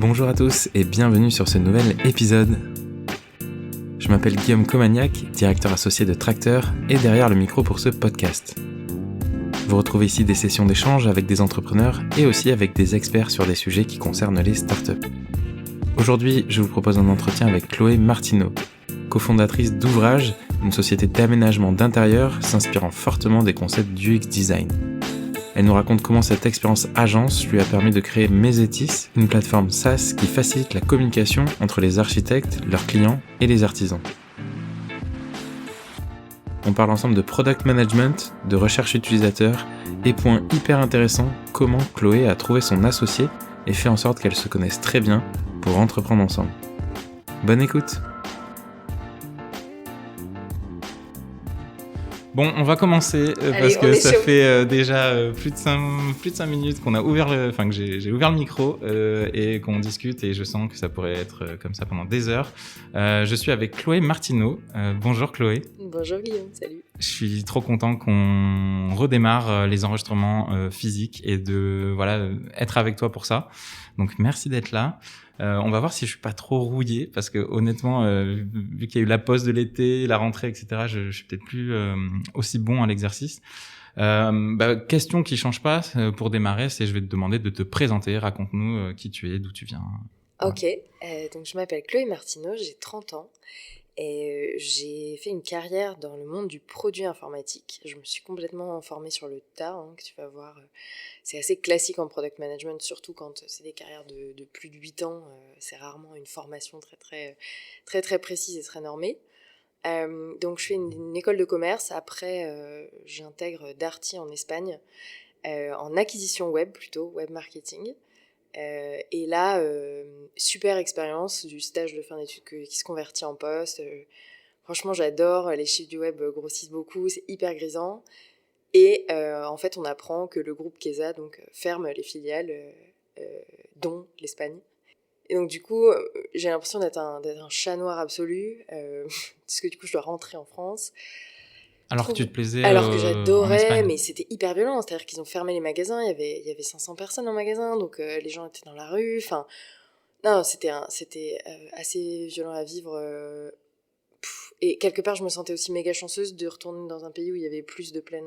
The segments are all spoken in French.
Bonjour à tous et bienvenue sur ce nouvel épisode. Je m'appelle Guillaume Comagnac, directeur associé de Tracteur et derrière le micro pour ce podcast. Vous retrouvez ici des sessions d'échange avec des entrepreneurs et aussi avec des experts sur des sujets qui concernent les startups. Aujourd'hui, je vous propose un entretien avec Chloé Martineau, cofondatrice d'Ouvrage, une société d'aménagement d'intérieur s'inspirant fortement des concepts du UX design. Elle nous raconte comment cette expérience agence lui a permis de créer Mesetis, une plateforme SaaS qui facilite la communication entre les architectes, leurs clients et les artisans. On parle ensemble de product management, de recherche utilisateur et point hyper intéressant, comment Chloé a trouvé son associé et fait en sorte qu'elles se connaissent très bien pour entreprendre ensemble. Bonne écoute! Bon, on va commencer parce que ça fait déjà plus de 5 minutes qu'on a que j'ai ouvert le micro et qu'on discute et je sens que ça pourrait être comme ça pendant des heures. Je suis avec Chloé Martineau. Bonjour Chloé. Bonjour Guillaume, salut. Je suis trop content qu'on redémarre les enregistrements physiques et de être avec toi pour ça. Donc merci d'être là. On va voir si je suis pas trop rouillé parce que honnêtement, vu qu'il y a eu la pause de l'été, la rentrée, etc., je suis peut-être plus aussi bon à l'exercice. Question qui change pas pour démarrer, c'est je vais te demander de te présenter. Raconte-nous qui tu es, d'où tu viens. Ok, donc je m'appelle Chloé Martineau, j'ai 30 ans. Et j'ai fait une carrière dans le monde du produit informatique. Je me suis complètement formée sur le tas, que tu vas voir. C'est assez classique en product management, surtout quand c'est des carrières de plus de 8 ans. C'est rarement une formation très précise et très normée. Donc je fais une école de commerce. Après, j'intègre Darty en Espagne, en acquisition web plutôt, web marketing. Et là, super expérience du stage de fin d'études qui se convertit en poste. Franchement, j'adore. Les chiffres du web grossissent beaucoup. C'est hyper grisant. Et en fait, on apprend que le groupe Kesa ferme les filiales, dont l'Espagne. Et donc, du coup, j'ai l'impression d'être un chat noir absolu. Parce que du coup, je dois rentrer en France. Alors que tu te plaisais Alors que en Espagne. j'adorais, mais c'était hyper violent. C'est-à-dire qu'ils ont fermé les magasins, il y avait 500 personnes en magasin, donc les gens étaient dans la rue. Enfin, non, c'était assez violent à vivre. Et quelque part, je me sentais aussi méga chanceuse de retourner dans un pays où il y avait plus de plein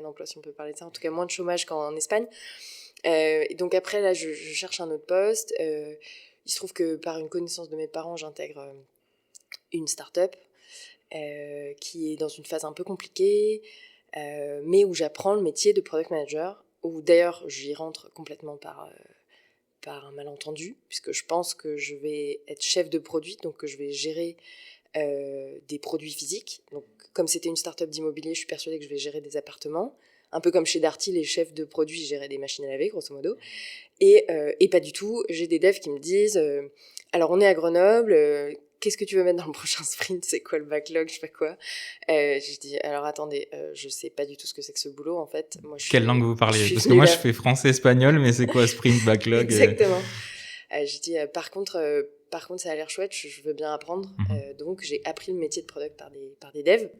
emploi, si on peut parler de ça, en tout cas moins de chômage qu'en Espagne. Et donc après, là, je cherche un autre poste. Il se trouve que par une connaissance de mes parents, j'intègre une start-up. Qui est dans une phase un peu compliquée, mais où j'apprends le métier de product manager, où d'ailleurs j'y rentre complètement par un malentendu, puisque je pense que je vais être chef de produit, donc que je vais gérer des produits physiques. Donc comme c'était une start-up d'immobilier, je suis persuadée que je vais gérer des appartements, un peu comme chez Darty, les chefs de produits géraient des machines à laver, grosso modo. Et pas du tout, j'ai des devs qui me disent alors on est à Grenoble, qu'est-ce que tu veux mettre dans le prochain sprint? C'est quoi le backlog? Je sais pas quoi. Je dis, alors attendez, je sais pas du tout ce que c'est que ce boulot, en fait. Quelle langue vous parlez? Parce que moi, je fais français-espagnol, mais c'est quoi sprint, backlog? Exactement. Je dis, par contre, ça a l'air chouette, je veux bien apprendre. Donc, j'ai appris le métier de product par des devs.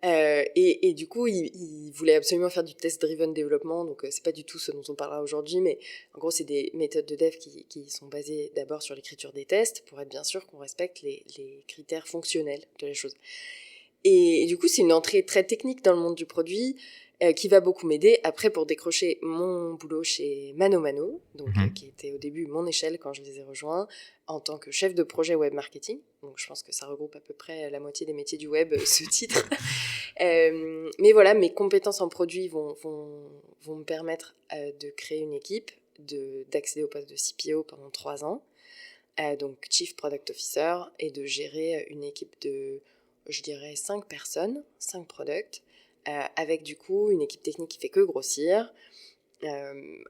Et du coup, il voulait absolument faire du test-driven développement, donc c'est pas du tout ce dont on parlera aujourd'hui, mais en gros, c'est des méthodes de dev qui sont basées d'abord sur l'écriture des tests, pour être bien sûr qu'on respecte les critères fonctionnels de la chose. Et du coup, c'est une entrée très technique dans le monde du produit, qui va beaucoup m'aider après pour décrocher mon boulot chez Mano Mano, qui était au début mon échelle quand je les ai rejoints, en tant que chef de projet web marketing. Donc je pense que ça regroupe à peu près la moitié des métiers du web, ce titre. Mais voilà, mes compétences en produit vont me permettre de créer une équipe, d'accéder au poste de CPO pendant 3 ans, donc Chief Product Officer, et de gérer une équipe de, je dirais, 5 personnes, 5 products, avec du coup une équipe technique qui fait que grossir.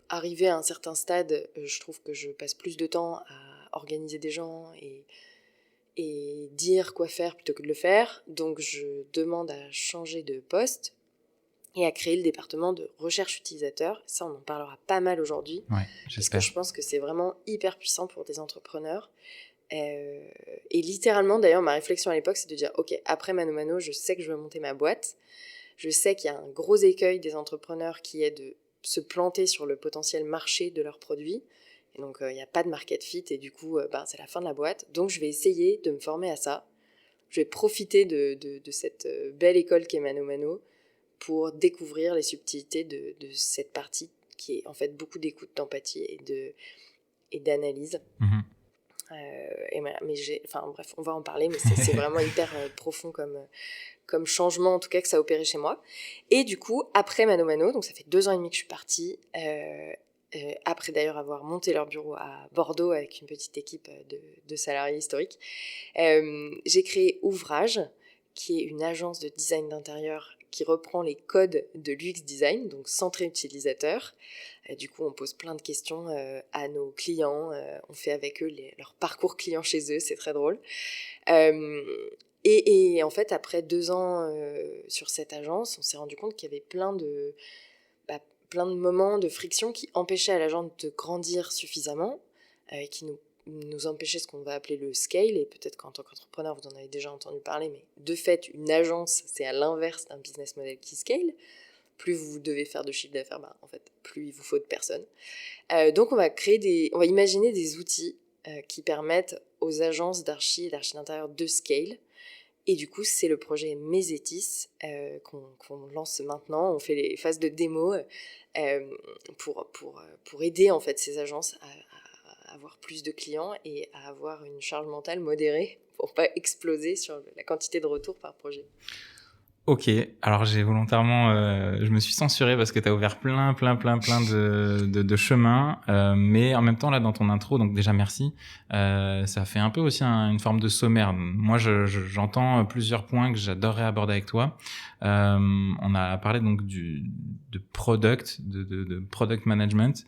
Arrivé à un certain stade, je trouve que je passe plus de temps à organiser des gens et dire quoi faire plutôt que de le faire. Donc je demande à changer de poste et à créer le département de recherche utilisateur. Ça, on en parlera pas mal aujourd'hui. Ouais, parce que je pense que c'est vraiment hyper puissant pour des entrepreneurs. Et littéralement, d'ailleurs, ma réflexion à l'époque, c'est de dire, ok, après Mano Mano, je sais que je veux monter ma boîte. Je sais qu'il y a un gros écueil des entrepreneurs qui est de se planter sur le potentiel marché de leurs produits Et donc, il n'y a pas de market fit et du coup, c'est la fin de la boîte. Donc, je vais essayer de me former à ça. Je vais profiter de cette belle école qu'est Mano Mano pour découvrir les subtilités de cette partie qui est en fait beaucoup d'écoute, d'empathie et d'analyse. Et voilà, mais bref, on va en parler, mais c'est vraiment hyper profond comme changement, en tout cas, que ça a opéré chez moi. Et du coup, après Mano Mano, donc ça fait 2 ans et demi que je suis partie, après d'ailleurs avoir monté leur bureau à Bordeaux avec une petite équipe de salariés historiques, j'ai créé Ouvrage, qui est une agence de design d'intérieur qui reprend les codes de l'UX design, donc centré utilisateur. Du coup, on pose plein de questions à nos clients, on fait avec eux leur parcours client chez eux, c'est très drôle. Et en fait, après 2 ans sur cette agence, on s'est rendu compte qu'il y avait plein de moments de friction qui empêchaient à l'agence de grandir suffisamment, qui nous empêchaient ce qu'on va appeler le scale, et peut-être qu'en tant qu'entrepreneur, vous en avez déjà entendu parler, mais de fait, une agence, c'est à l'inverse d'un business model qui scale. Plus vous devez faire de chiffre d'affaires, en fait, plus il vous faut de personnes. Donc, on va imaginer des outils qui permettent aux agences d'archi et d'archi d'intérieur de scale. Et du coup, c'est le projet Mesetis qu'on lance maintenant. On fait les phases de démo pour aider en fait ces agences à avoir plus de clients et à avoir une charge mentale modérée pour pas exploser sur la quantité de retours par projet. Ok, alors j'ai volontairement, je me suis censuré parce que tu as ouvert plein de chemins, mais en même temps là dans ton intro, donc déjà merci, ça fait un peu aussi une forme de sommaire. Moi j'entends plusieurs points que j'adorerais aborder avec toi. On a parlé donc de product, de product management.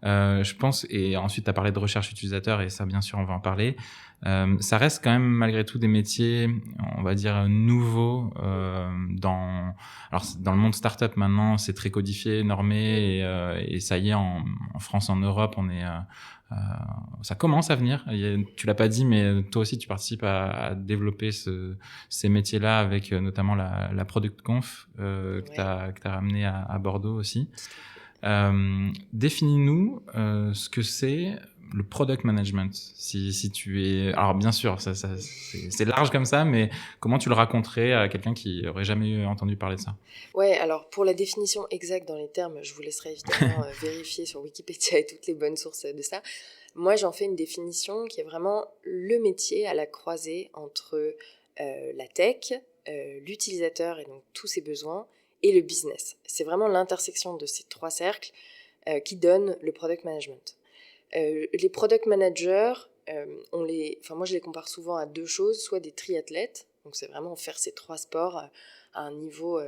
Je pense, et ensuite tu as parlé de recherche utilisateur et ça bien sûr on va en parler. Ça reste quand même malgré tout des métiers, on va dire nouveaux dans le monde startup maintenant, c'est très codifié, normé et ça y est en France, en Europe, on est ça commence à venir. Tu l'as pas dit, mais toi aussi tu participes à développer ces métiers-là avec notamment la Product Conf que t'as ramené à Bordeaux aussi. Définis-nous ce que c'est le product management. Si tu es, alors bien sûr, c'est large comme ça, mais comment tu le raconterais à quelqu'un qui aurait jamais entendu parler de ça? Ouais, alors pour la définition exacte dans les termes, je vous laisserai évidemment vérifier sur Wikipédia et toutes les bonnes sources de ça. Moi, j'en fais une définition qui est vraiment le métier à la croisée entre la tech, l'utilisateur et donc tous ses besoins, et le business. C'est vraiment l'intersection de ces 3 cercles qui donne le product management. Les product managers, moi je les compare souvent à 2 choses, soit des triathlètes, donc c'est vraiment faire ces 3 sports à un niveau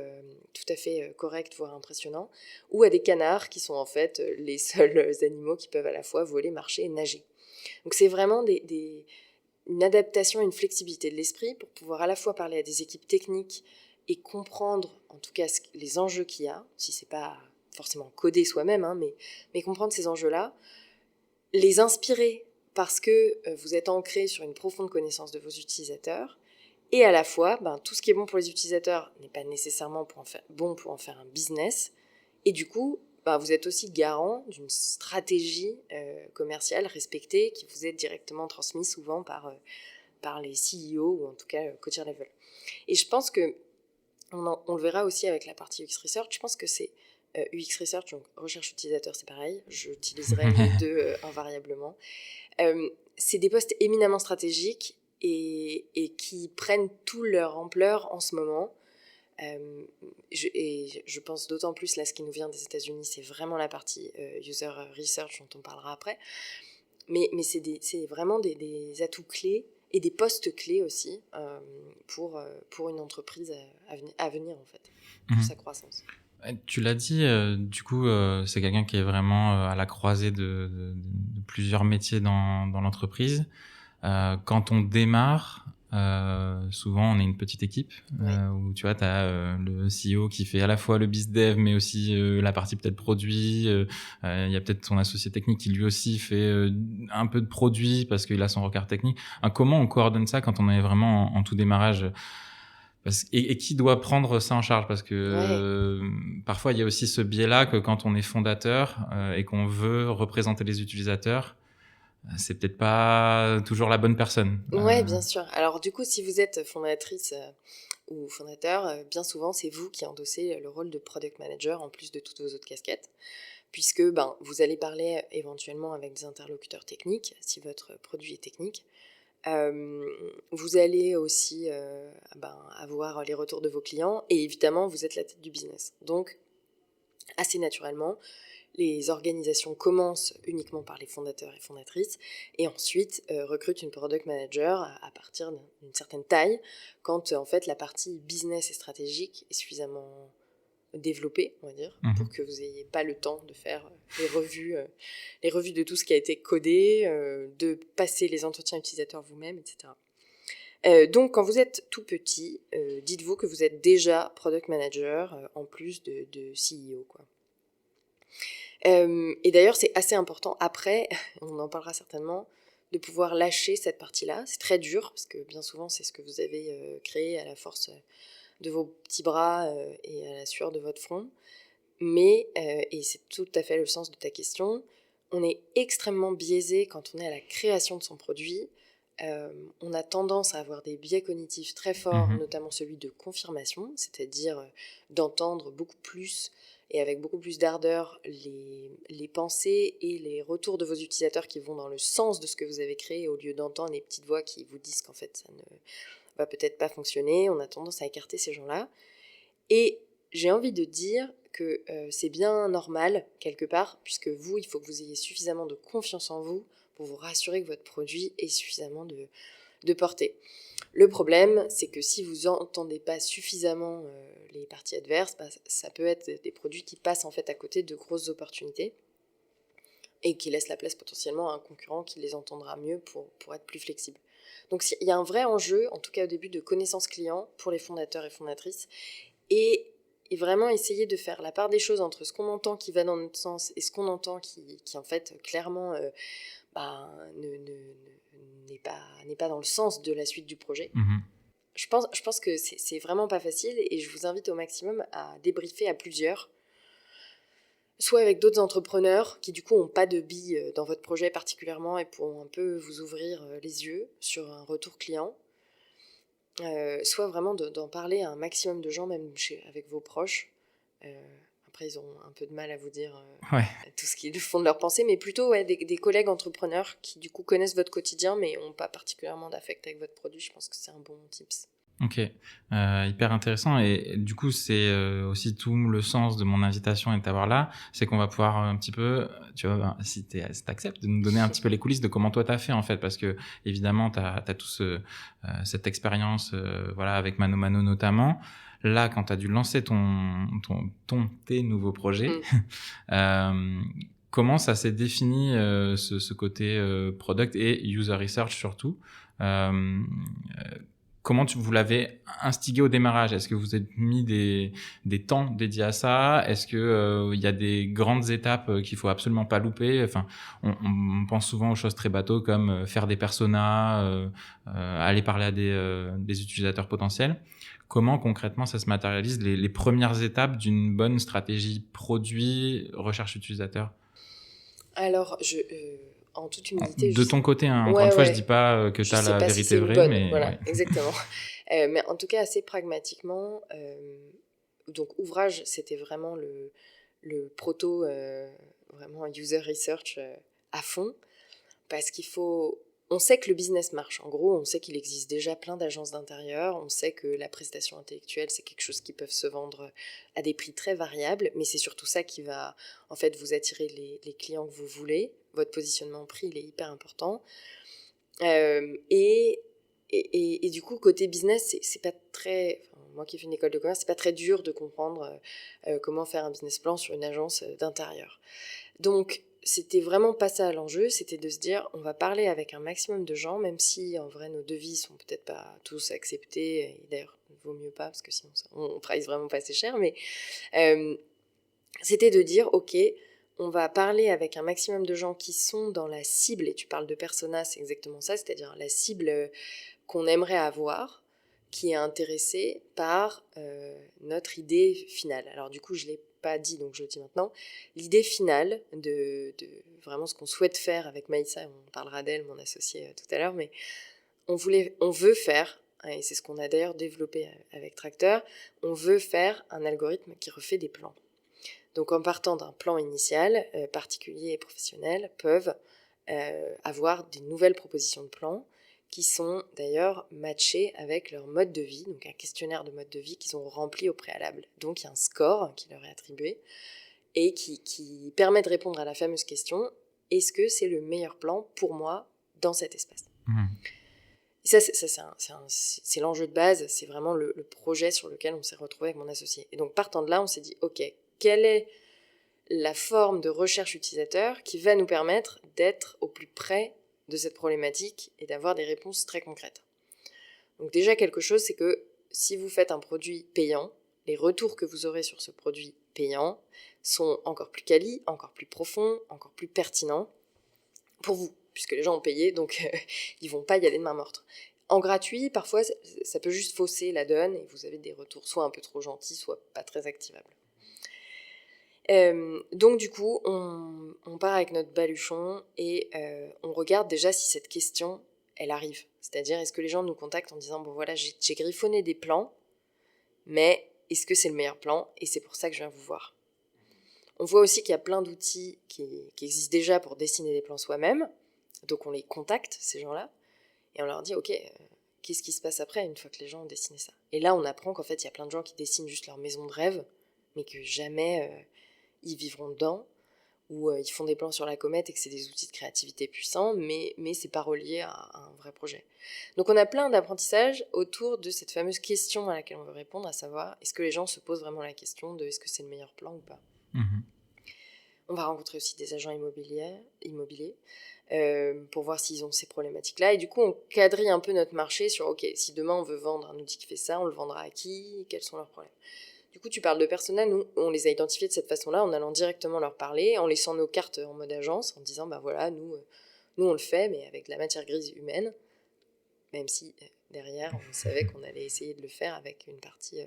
tout à fait correct, voire impressionnant, ou à des canards qui sont en fait les seuls animaux qui peuvent à la fois voler, marcher et nager. Donc c'est vraiment une adaptation, une flexibilité de l'esprit pour pouvoir à la fois parler à des équipes techniques et comprendre en tout cas les enjeux qu'il y a, si c'est pas forcément coder soi-même, mais comprendre ces enjeux-là, les inspirer parce que vous êtes ancré sur une profonde connaissance de vos utilisateurs, et à la fois, tout ce qui est bon pour les utilisateurs n'est pas nécessairement bon pour en faire un business, et du coup, vous êtes aussi garant d'une stratégie commerciale respectée qui vous est directement transmise souvent par les CEO ou en tout cas co-chair level. Et je pense que, on le verra aussi avec la partie UX Research, je pense que c'est UX Research, donc recherche utilisateur, c'est pareil, j'utiliserai les 2 invariablement. C'est des postes éminemment stratégiques et qui prennent toute leur ampleur en ce moment. Je pense d'autant plus, là, ce qui nous vient des États-Unis, c'est vraiment la partie user research dont on parlera après. Mais c'est vraiment des atouts clés et des postes clés aussi pour une entreprise à venir, en fait, pour sa croissance. Tu l'as dit, du coup, c'est quelqu'un qui est vraiment à la croisée de plusieurs métiers dans l'entreprise. Quand on démarre, souvent on est une petite équipe où tu vois, tu as le CEO qui fait à la fois le biz dev mais aussi la partie peut-être produit. Il y a peut-être son associé technique qui lui aussi fait un peu de produit parce qu'il a son regard technique. Comment on coordonne ça quand on est vraiment en tout démarrage? Et qui doit prendre ça en charge? Parce que parfois, il y a aussi ce biais-là que quand on est fondateur et qu'on veut représenter les utilisateurs, c'est peut-être pas toujours la bonne personne. Ouais, bien sûr. Alors du coup, si vous êtes fondatrice ou fondateur, bien souvent, c'est vous qui endossez le rôle de product manager en plus de toutes vos autres casquettes, puisque vous allez parler éventuellement avec des interlocuteurs techniques, si votre produit est technique. Vous allez aussi avoir les retours de vos clients, et évidemment, vous êtes la tête du business. Donc, assez naturellement, les organisations commencent uniquement par les fondateurs et fondatrices et ensuite recrutent une product manager à partir d'une certaine taille quand en fait la partie business et stratégique est suffisamment développée, on va dire, pour que vous n'ayez pas le temps de faire les revues de tout ce qui a été codé, de passer les entretiens utilisateurs vous-même, etc. Donc quand vous êtes tout petit, dites-vous que vous êtes déjà product manager en plus de CEO, quoi. Et d'ailleurs, c'est assez important après, on en parlera certainement, de pouvoir lâcher cette partie-là. C'est très dur, parce que bien souvent, c'est ce que vous avez créé à la force de vos petits bras et à la sueur de votre front. Mais, et c'est tout à fait le sens de ta question, on est extrêmement biaisé quand on est à la création de son produit. On a tendance à avoir des biais cognitifs très forts, notamment celui de confirmation, c'est-à-dire d'entendre beaucoup plus et avec beaucoup plus d'ardeur les pensées et les retours de vos utilisateurs qui vont dans le sens de ce que vous avez créé, au lieu d'entendre les petites voix qui vous disent qu'en fait ça ne va peut-être pas fonctionner. On a tendance à écarter ces gens-là. Et j'ai envie de dire que c'est bien normal, quelque part, puisque vous, il faut que vous ayez suffisamment de confiance en vous pour vous rassurer que votre produit ait suffisamment de portée. Le problème, c'est que si vous n'entendez pas suffisamment les parties adverses, ça peut être des produits qui passent en fait à côté de grosses opportunités et qui laissent la place potentiellement à un concurrent qui les entendra mieux pour être plus flexible. Donc il y a un vrai enjeu, en tout cas au début, de connaissance client pour les fondateurs et fondatrices, et vraiment essayer de faire la part des choses entre ce qu'on entend qui va dans notre sens et ce qu'on entend qui en fait clairement n'est pas dans le sens de la suite du projet. Je pense que c'est vraiment pas facile, et je vous invite au maximum à débriefer à plusieurs, soit avec d'autres entrepreneurs qui du coup n'ont pas de billes dans votre projet particulièrement et pourront un peu vous ouvrir les yeux sur un retour client, soit vraiment d'en parler à un maximum de gens, même avec vos proches. Après, ils ont un peu de mal à vous dire tout ce qu'ils font de leur pensée, mais plutôt des collègues entrepreneurs qui du coup connaissent votre quotidien mais n'ont pas particulièrement d'affect avec votre produit. Je pense que c'est un bon tips. Ok, hyper intéressant, et du coup c'est aussi tout le sens de mon invitation et de t'avoir là, c'est qu'on va pouvoir un petit peu, tu vois, si t'acceptes de nous donner un petit peu les coulisses de comment toi t'as fait en fait, parce que évidemment t'as tout cette expérience voilà, avec Mano Mano notamment. Là, quand t'as dû lancer tes nouveaux projets, comment ça s'est défini ce côté product et user research surtout, comment vous l'avez instigé au démarrage? Est-ce que vous avez mis des temps dédiés à ça? Est-ce que y a des grandes étapes qu'il faut absolument pas louper? Enfin, on pense souvent aux choses très bateaux comme faire des personas, aller parler à des utilisateurs potentiels. Comment concrètement ça se matérialise, les premières étapes d'une bonne stratégie produit, recherche utilisateur? Alors, en toute humilité, De ton côté, hein. Encore une fois, je dis pas que tu as la vérité si vraie, bonne, mais voilà, ouais. exactement. Mais en tout cas, assez pragmatiquement, donc ouvrage, c'était vraiment le proto, vraiment user research à fond, parce on sait que le business marche. En gros, on sait qu'il existe déjà plein d'agences d'intérieur, on sait que la prestation intellectuelle, c'est quelque chose qui peut se vendre à des prix très variables, mais c'est surtout ça qui va en fait vous attirer les clients que vous voulez. Votre positionnement prix, il est hyper important. Et du coup, côté business, c'est pas très... moi qui ai fait une école de commerce, c'est pas très dur de comprendre comment faire un business plan sur une agence d'intérieur. Donc, c'était vraiment pas ça l'enjeu, c'était de se dire, on va parler avec un maximum de gens, même si en vrai nos devis sont peut-être pas tous acceptés, et d'ailleurs, il vaut mieux pas, parce que sinon on price vraiment pas assez cher, mais c'était de dire, ok, on va parler avec un maximum de gens qui sont dans la cible, et tu parles de persona, c'est exactement ça, c'est-à-dire la cible qu'on aimerait avoir, qui est intéressée par notre idée finale. Alors du coup, je l'ai pas dit, donc je le dis maintenant. L'idée finale de vraiment ce qu'on souhaite faire avec Maïssa, on parlera d'elle, mon associée, tout à l'heure, mais on veut faire, et c'est ce qu'on a d'ailleurs développé avec Tracteur, on veut faire un algorithme qui refait des plans. Donc en partant d'un plan initial, particuliers et professionnels peuvent avoir des nouvelles propositions de plans qui sont d'ailleurs matchées avec leur mode de vie, donc un questionnaire de mode de vie qu'ils ont rempli au préalable. Donc il y a un score qui leur est attribué et qui permet de répondre à la fameuse question « Est-ce que c'est le meilleur plan pour moi dans cet espace ?» Et ça, c'est l'enjeu de base, c'est vraiment le projet sur lequel on s'est retrouvé avec mon associé. Et donc partant de là, on s'est dit « Ok, quelle est la forme de recherche utilisateur qui va nous permettre d'être au plus près de cette problématique et d'avoir des réponses très concrètes. » Donc déjà quelque chose, c'est que si vous faites un produit payant, les retours que vous aurez sur ce produit payant sont encore plus quali, encore plus profonds, encore plus pertinents pour vous, puisque les gens ont payé, donc ils vont pas y aller de main morte. En gratuit, parfois, ça peut juste fausser la donne et vous avez des retours soit un peu trop gentils, soit pas très activables. Donc du coup, on part avec notre baluchon et on regarde déjà si cette question, elle arrive. C'est-à-dire, est-ce que les gens nous contactent en disant « Bon voilà, j'ai griffonné des plans, mais est-ce que c'est le meilleur plan ? Et c'est pour ça que je viens vous voir. » On voit aussi qu'il y a plein d'outils qui existent déjà pour dessiner des plans soi-même. Donc on les contacte, ces gens-là, et on leur dit « Ok, qu'est-ce qui se passe après une fois que les gens ont dessiné ça ?» Et là, on apprend qu'en fait, il y a plein de gens qui dessinent juste leur maison de rêve, mais que jamais ils vivront dedans, ou ils font des plans sur la comète et que c'est des outils de créativité puissants, mais c'est pas relié à un vrai projet. Donc on a plein d'apprentissages autour de cette fameuse question à laquelle on veut répondre, à savoir, est-ce que les gens se posent vraiment la question de est-ce que c'est le meilleur plan ou pas ? On va rencontrer aussi des agents immobiliers pour voir s'ils ont ces problématiques-là. Et du coup, on quadrille un peu notre marché sur, ok, si demain on veut vendre un outil qui fait ça, on le vendra à qui ? Quels sont leurs problèmes ? Du coup, tu parles de personas, nous, on les a identifiés de cette façon-là, en allant directement leur parler, en laissant nos cartes en mode agence, en disant, bah voilà, nous on le fait, mais avec de la matière grise humaine, même si derrière, on savait qu'on allait essayer de le faire avec une partie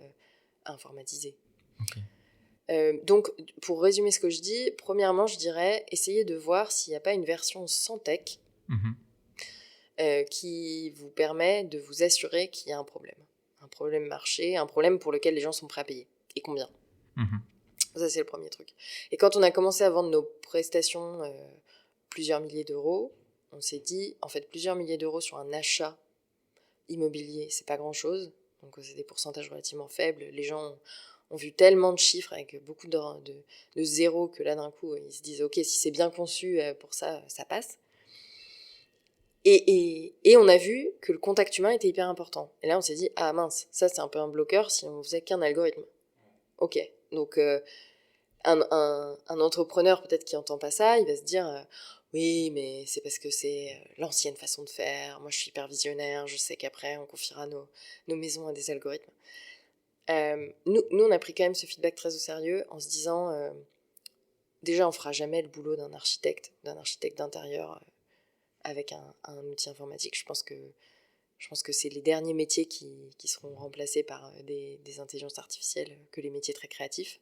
informatisée. Okay. Donc, pour résumer ce que je dis, premièrement, je dirais, essayez de voir s'il n'y a pas une version sans tech qui vous permet de vous assurer qu'il y a un problème marché, un problème pour lequel les gens sont prêts à payer. Et combien ? Ça, c'est le premier truc. Et quand on a commencé à vendre nos prestations plusieurs milliers d'euros, on s'est dit, en fait, plusieurs milliers d'euros sur un achat immobilier, c'est pas grand-chose. Donc, c'est des pourcentages relativement faibles. Les gens ont vu tellement de chiffres avec beaucoup de zéros que là, d'un coup, ils se disent, ok, si c'est bien conçu, pour ça, ça passe. Et on a vu que le contact humain était hyper important. Et là, on s'est dit, ah mince, ça, c'est un peu un bloqueur si on faisait qu'un algorithme. Ok, donc un entrepreneur peut-être qui n'entend pas ça, il va se dire oui, mais c'est parce que c'est l'ancienne façon de faire, moi je suis hyper visionnaire, je sais qu'après on confiera nos maisons à des algorithmes. Nous, on a pris quand même ce feedback très au sérieux en se disant déjà on fera jamais le boulot d'un architecte d'intérieur avec un outil informatique. Je pense que c'est les derniers métiers qui seront remplacés par des intelligences artificielles que les métiers très créatifs.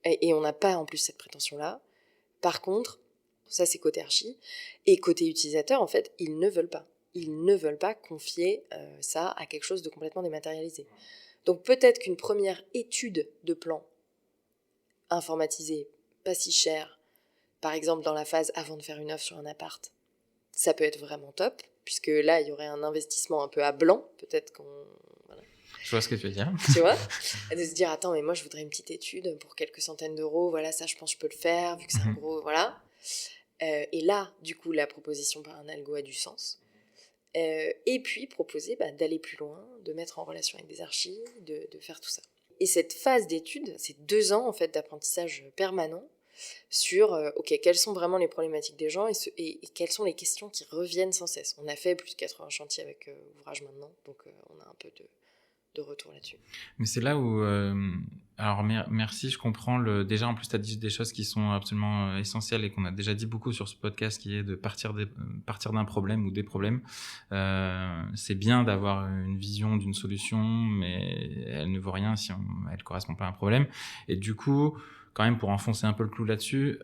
Et on n'a pas en plus cette prétention-là. Par contre, ça c'est côté archi, et côté utilisateur, en fait, ils ne veulent pas. Ils ne veulent pas confier ça à quelque chose de complètement dématérialisé. Donc peut-être qu'une première étude de plan informatisée, pas si chère, par exemple dans la phase avant de faire une offre sur un appart, ça peut être vraiment top, puisque là, il y aurait un investissement un peu à blanc, peut-être qu'on... Voilà. Je vois ce que tu veux dire. Tu vois ? De se dire, attends, mais moi, je voudrais une petite étude pour quelques centaines d'euros, voilà, ça, je pense que je peux le faire, vu que c'est un gros... Voilà. Et là, du coup, la proposition par un algo a du sens. Et puis, proposer d'aller plus loin, de mettre en relation avec des archives, de faire tout ça. Et cette phase d'étude, c'est 2 ans, en fait, d'apprentissage permanent, sur ok, quelles sont vraiment les problématiques des gens et quelles sont les questions qui reviennent sans cesse. On a fait plus de 80 chantiers avec Ouvrage maintenant, donc on a un peu de retour là-dessus. Mais c'est là où... alors, merci, je comprends. Déjà, en plus, tu as dit des choses qui sont absolument essentielles et qu'on a déjà dit beaucoup sur ce podcast, qui est de partir d'un problème ou des problèmes. C'est bien d'avoir une vision d'une solution, mais elle ne vaut rien si elle ne correspond pas à un problème. Et du coup, quand même, pour enfoncer un peu le clou là-dessus,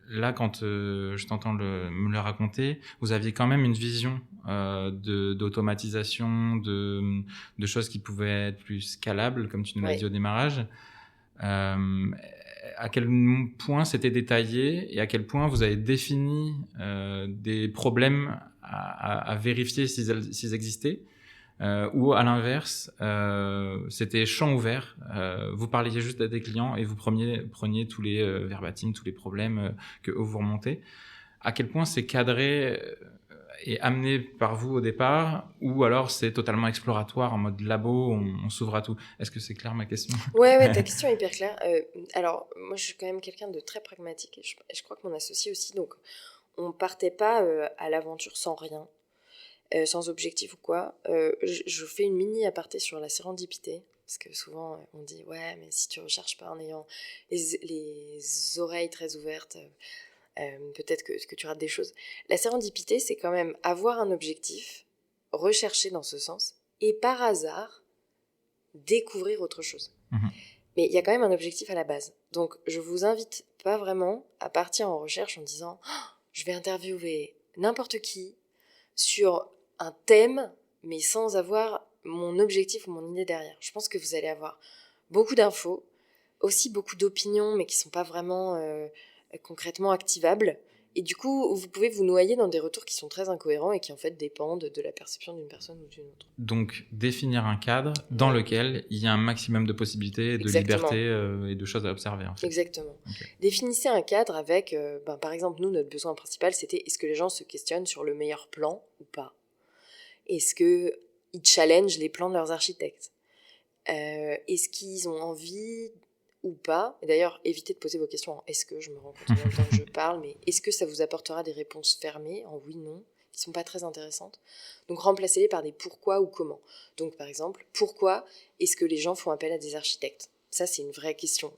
là, quand je t'entends me le raconter, vous aviez quand même une vision d'automatisation, de choses qui pouvaient être plus scalables, comme tu nous l'as dit au démarrage. À quel point c'était détaillé et à quel point vous avez défini des problèmes à vérifier s'ils existaient, ou à l'inverse, c'était champ ouvert, vous parliez juste à des clients et vous preniez tous les verbatim, tous les problèmes que vous remontez. À quel point c'est cadré et amené par vous au départ, ou alors c'est totalement exploratoire en mode labo, on s'ouvre à tout. Est-ce que c'est clair ma question ? Ouais, ta question est hyper claire. Alors, moi je suis quand même quelqu'un de très pragmatique et je crois que mon associé aussi, donc on partait pas à l'aventure sans rien. Sans objectif ou quoi. Je fais une mini aparté sur la sérendipité, parce que souvent on dit ouais, mais si tu recherches pas en ayant les oreilles très ouvertes, peut-être que tu rates des choses. La sérendipité, c'est quand même avoir un objectif, rechercher dans ce sens, et par hasard découvrir autre chose. Mais il y a quand même un objectif à la base. Donc je vous invite pas vraiment à partir en recherche en disant je vais interviewer n'importe qui sur un thème, mais sans avoir mon objectif ou mon idée derrière. Je pense que vous allez avoir beaucoup d'infos, aussi beaucoup d'opinions, mais qui ne sont pas vraiment concrètement activables. Et du coup, vous pouvez vous noyer dans des retours qui sont très incohérents et qui en fait dépendent de la perception d'une personne ou d'une autre. Donc, définir un cadre dans lequel il y a un maximum de possibilités, de liberté et de choses à observer. En fait. Exactement. Okay. Définissez un cadre avec, par exemple, nous, notre besoin principal, c'était est-ce que les gens se questionnent sur le meilleur plan ou pas ? Est-ce qu'ils challengent les plans de leurs architectes ? Est-ce qu'ils ont envie ou pas ? Et d'ailleurs, évitez de poser vos questions en est-ce que, je me rends compte en même temps que je parle, mais est-ce que ça vous apportera des réponses fermées en oui, non, qui ne sont pas très intéressantes ? Donc remplacez-les par des pourquoi ou comment. Donc par exemple, pourquoi est-ce que les gens font appel à des architectes ? Ça, c'est une vraie question.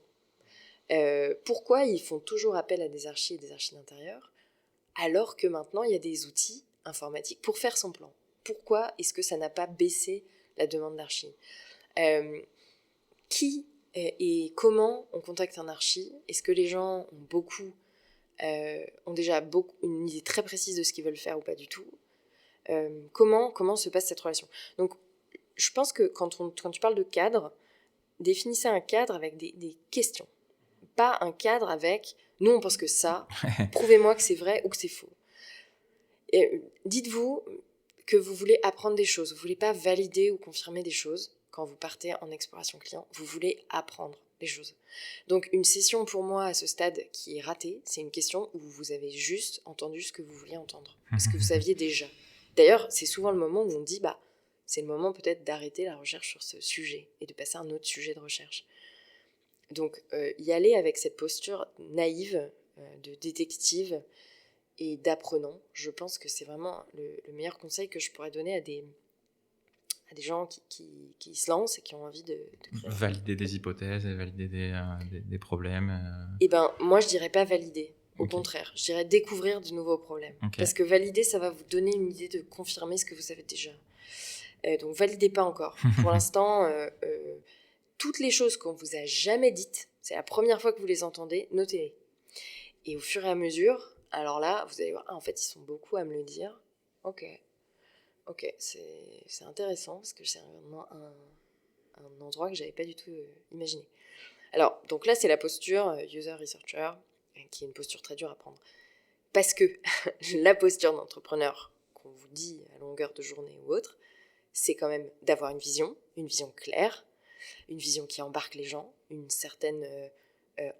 Pourquoi ils font toujours appel à des archis et des archis d'intérieur alors que maintenant il y a des outils informatiques pour faire son plan ? Pourquoi est-ce que ça n'a pas baissé la demande d'archi ? Qui et comment on contacte un archi ? Est-ce que les gens ont déjà une idée très précise de ce qu'ils veulent faire ou pas du tout ? Comment se passe cette relation ? Donc, je pense que quand tu parles de cadre, définissez un cadre avec des questions. Pas un cadre avec « nous, on pense que ça, prouvez-moi que c'est vrai ou que c'est faux ». Dites-vous que vous voulez apprendre des choses. Vous ne voulez pas valider ou confirmer des choses quand vous partez en exploration client. Vous voulez apprendre des choses. Donc, une session pour moi à ce stade qui est ratée, c'est une question où vous avez juste entendu ce que vous vouliez entendre. Ce que vous saviez déjà. D'ailleurs, c'est souvent le moment où on dit c'est le moment peut-être d'arrêter la recherche sur ce sujet et de passer à un autre sujet de recherche. Donc, y aller avec cette posture naïve de détective et d'apprenant, je pense que c'est vraiment le meilleur conseil que je pourrais donner à des gens qui se lancent et qui ont envie de valider des hypothèses et valider des problèmes. Eh ben, moi, je dirais pas valider. Au contraire, je dirais découvrir de nouveaux problèmes. Parce que valider, ça va vous donner une idée de confirmer ce que vous savez déjà. Donc, validez pas encore. Pour l'instant, toutes les choses qu'on vous a jamais dites, c'est la première fois que vous les entendez, notez-les. Et au fur et à mesure, alors là, vous allez voir, en fait, ils sont beaucoup à me le dire. Ok, c'est intéressant parce que c'est vraiment un endroit que j'avais pas du tout imaginé. Alors, donc là, c'est la posture user-researcher, qui est une posture très dure à prendre. Parce que la posture d'entrepreneur qu'on vous dit à longueur de journée ou autre, c'est quand même d'avoir une vision claire, une vision qui embarque les gens, une certaine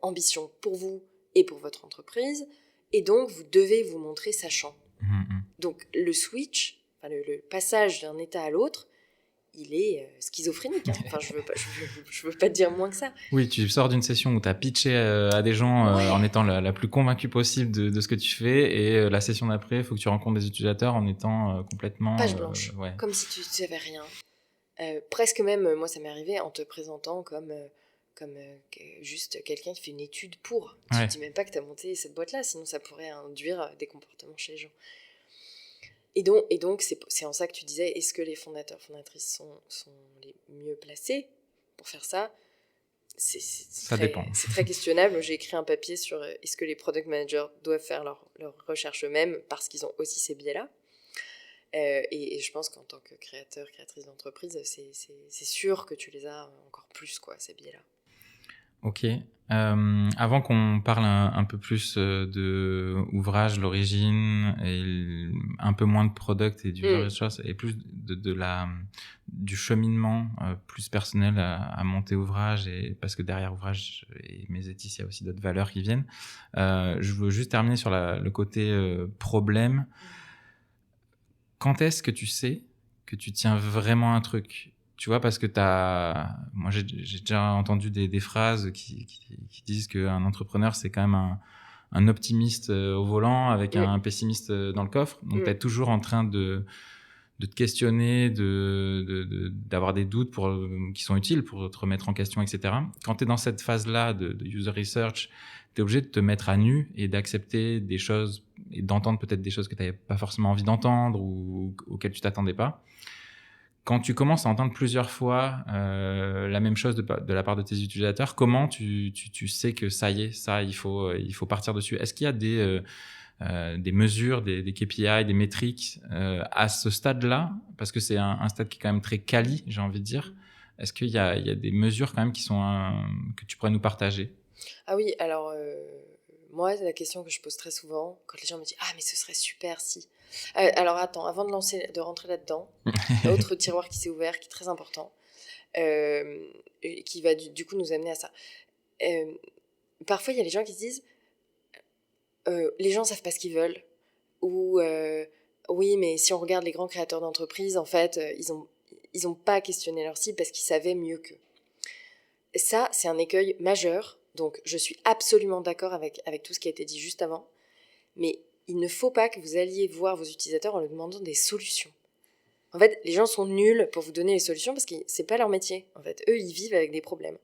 ambition pour vous et pour votre entreprise, et donc vous devez vous montrer sachant. Donc le switch, le passage d'un état à l'autre, il est schizophrénique. Enfin, je veux pas dire moins que ça. Oui, tu sors d'une session où tu as pitché à des gens en étant la plus convaincue possible de ce que tu fais, et la session d'après, il faut que tu rencontres des utilisateurs en étant complètement... Page blanche, comme si tu ne savais rien. Presque même, moi ça m'est arrivé en te présentant comme juste quelqu'un qui fait une étude pour. Tu ne dis même pas que tu as monté cette boîte-là, sinon ça pourrait induire des comportements chez les gens. Et donc c'est en ça que tu disais, est-ce que les fondateurs, fondatrices sont les mieux placés pour faire ça ? Ça dépend. C'est très questionnable. J'ai écrit un papier sur est-ce que les product managers doivent faire leur recherche eux-mêmes parce qu'ils ont aussi ces biais-là. Et je pense qu'en tant que créateur, créatrice d'entreprise, c'est sûr que tu les as encore plus, quoi, ces biais-là. Ok. Avant qu'on parle un peu plus de ouvrage, l'origine, et un peu moins de product et du genre de choses, et plus du cheminement plus personnel à monter ouvrage, et parce que derrière ouvrage et Mésétis, il y a aussi d'autres valeurs qui viennent. Je veux juste terminer sur le côté problème. Quand est-ce que tu sais que tu tiens vraiment un truc ? Tu vois, parce que moi j'ai déjà entendu des phrases qui disent qu'un entrepreneur, c'est quand même un optimiste au volant avec un pessimiste dans le coffre. Donc tu es toujours en train de te questionner, d'avoir des doutes qui sont utiles pour te remettre en question, etc. Quand tu es dans cette phase-là de user research, tu es obligé de te mettre à nu et d'accepter des choses et d'entendre peut-être des choses que tu n'avais pas forcément envie d'entendre ou auxquelles tu t'attendais pas. Quand tu commences à entendre plusieurs fois la même chose de la part de tes utilisateurs, comment tu sais que ça y est, il faut partir dessus ? Est-ce qu'il y a des mesures, des KPI, des métriques à ce stade-là ? Parce que c'est un stade qui est quand même très quali, j'ai envie de dire. Est-ce qu'il y a des mesures quand même que tu pourrais nous partager ? Ah oui, alors moi, la question que je pose très souvent, quand les gens me disent « Ah, mais ce serait super si… » Alors attends, avant de rentrer là-dedans, autre tiroir qui s'est ouvert, qui est très important, et qui va du coup nous amener à ça. Parfois, il y a les gens qui se disent les gens savent pas ce qu'ils veulent, ou oui, mais si on regarde les grands créateurs d'entreprises, en fait, ils ont pas questionné leur cible parce qu'ils savaient mieux qu'eux. Ça, c'est un écueil majeur. Donc, je suis absolument d'accord avec tout ce qui a été dit juste avant. Mais il ne faut pas que vous alliez voir vos utilisateurs en leur demandant des solutions. En fait, les gens sont nuls pour vous donner les solutions parce que c'est pas leur métier. En fait, eux, ils vivent avec des problèmes.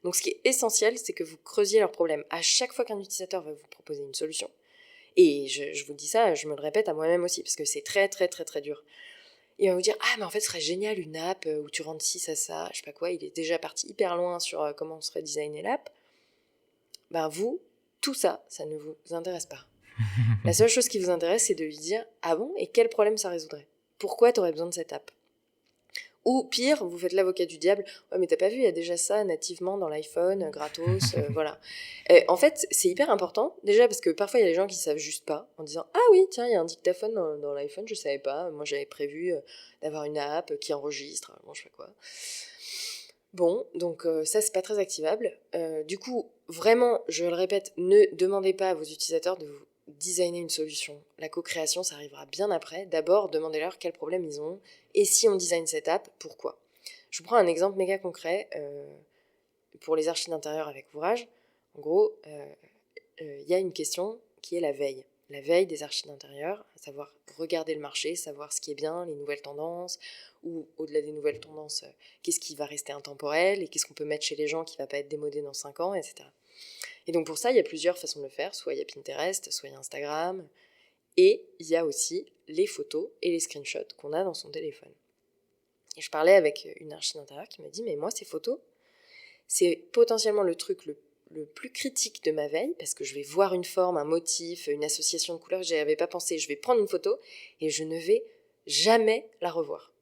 Donc, ce qui est essentiel, c'est que vous creusiez leurs problèmes. À chaque fois qu'un utilisateur va vous proposer une solution, et je vous dis ça, je me le répète à moi-même aussi, parce que c'est très, très, très, très dur. Il va vous dire « Ah, mais en fait, ce serait génial une app où tu rentres ci, ça, je sais pas quoi. » Il est déjà parti hyper loin sur comment serait designée l'app. Ben vous, tout ça, ça ne vous intéresse pas. La seule chose qui vous intéresse, c'est de lui dire « Ah bon, et quel problème ça résoudrait ? Pourquoi tu aurais besoin de cette app ?» Ou pire, vous faites l'avocat du diable. Ouais, mais t'as pas vu, il y a déjà ça nativement dans l'iPhone, gratos, voilà. En fait, c'est hyper important, déjà parce que parfois il y a des gens qui savent juste pas, en disant ah oui, tiens, il y a un dictaphone dans l'iPhone, je savais pas. Moi, j'avais prévu d'avoir une app qui enregistre, bon, je sais pas quoi. Bon, donc ça, c'est pas très activable. Du coup, vraiment, je le répète, ne demandez pas à vos utilisateurs de vous designer une solution. La co-création, ça arrivera bien après. D'abord, demandez-leur quels problèmes ils ont. Et si on design cette app, pourquoi ? Je vous prends un exemple méga concret pour les archis d'intérieur avec ouvrage. En gros, y a une question qui est la veille. La veille des archis d'intérieur, à savoir regarder le marché, savoir ce qui est bien, les nouvelles tendances, ou au-delà des nouvelles tendances, qu'est-ce qui va rester intemporel et qu'est-ce qu'on peut mettre chez les gens qui ne va pas être démodé dans 5 ans, etc. Et donc pour ça, il y a plusieurs façons de le faire. Soit il y a Pinterest, soit il y a Instagram. Et il y a aussi les photos et les screenshots qu'on a dans son téléphone. Et je parlais avec une archi d'intérieur qui m'a dit « Mais moi, ces photos, c'est potentiellement le truc le plus critique de ma veille, parce que je vais voir une forme, un motif, une association de couleurs que je n'y avais pas pensé. Je vais prendre une photo et je ne vais jamais la revoir.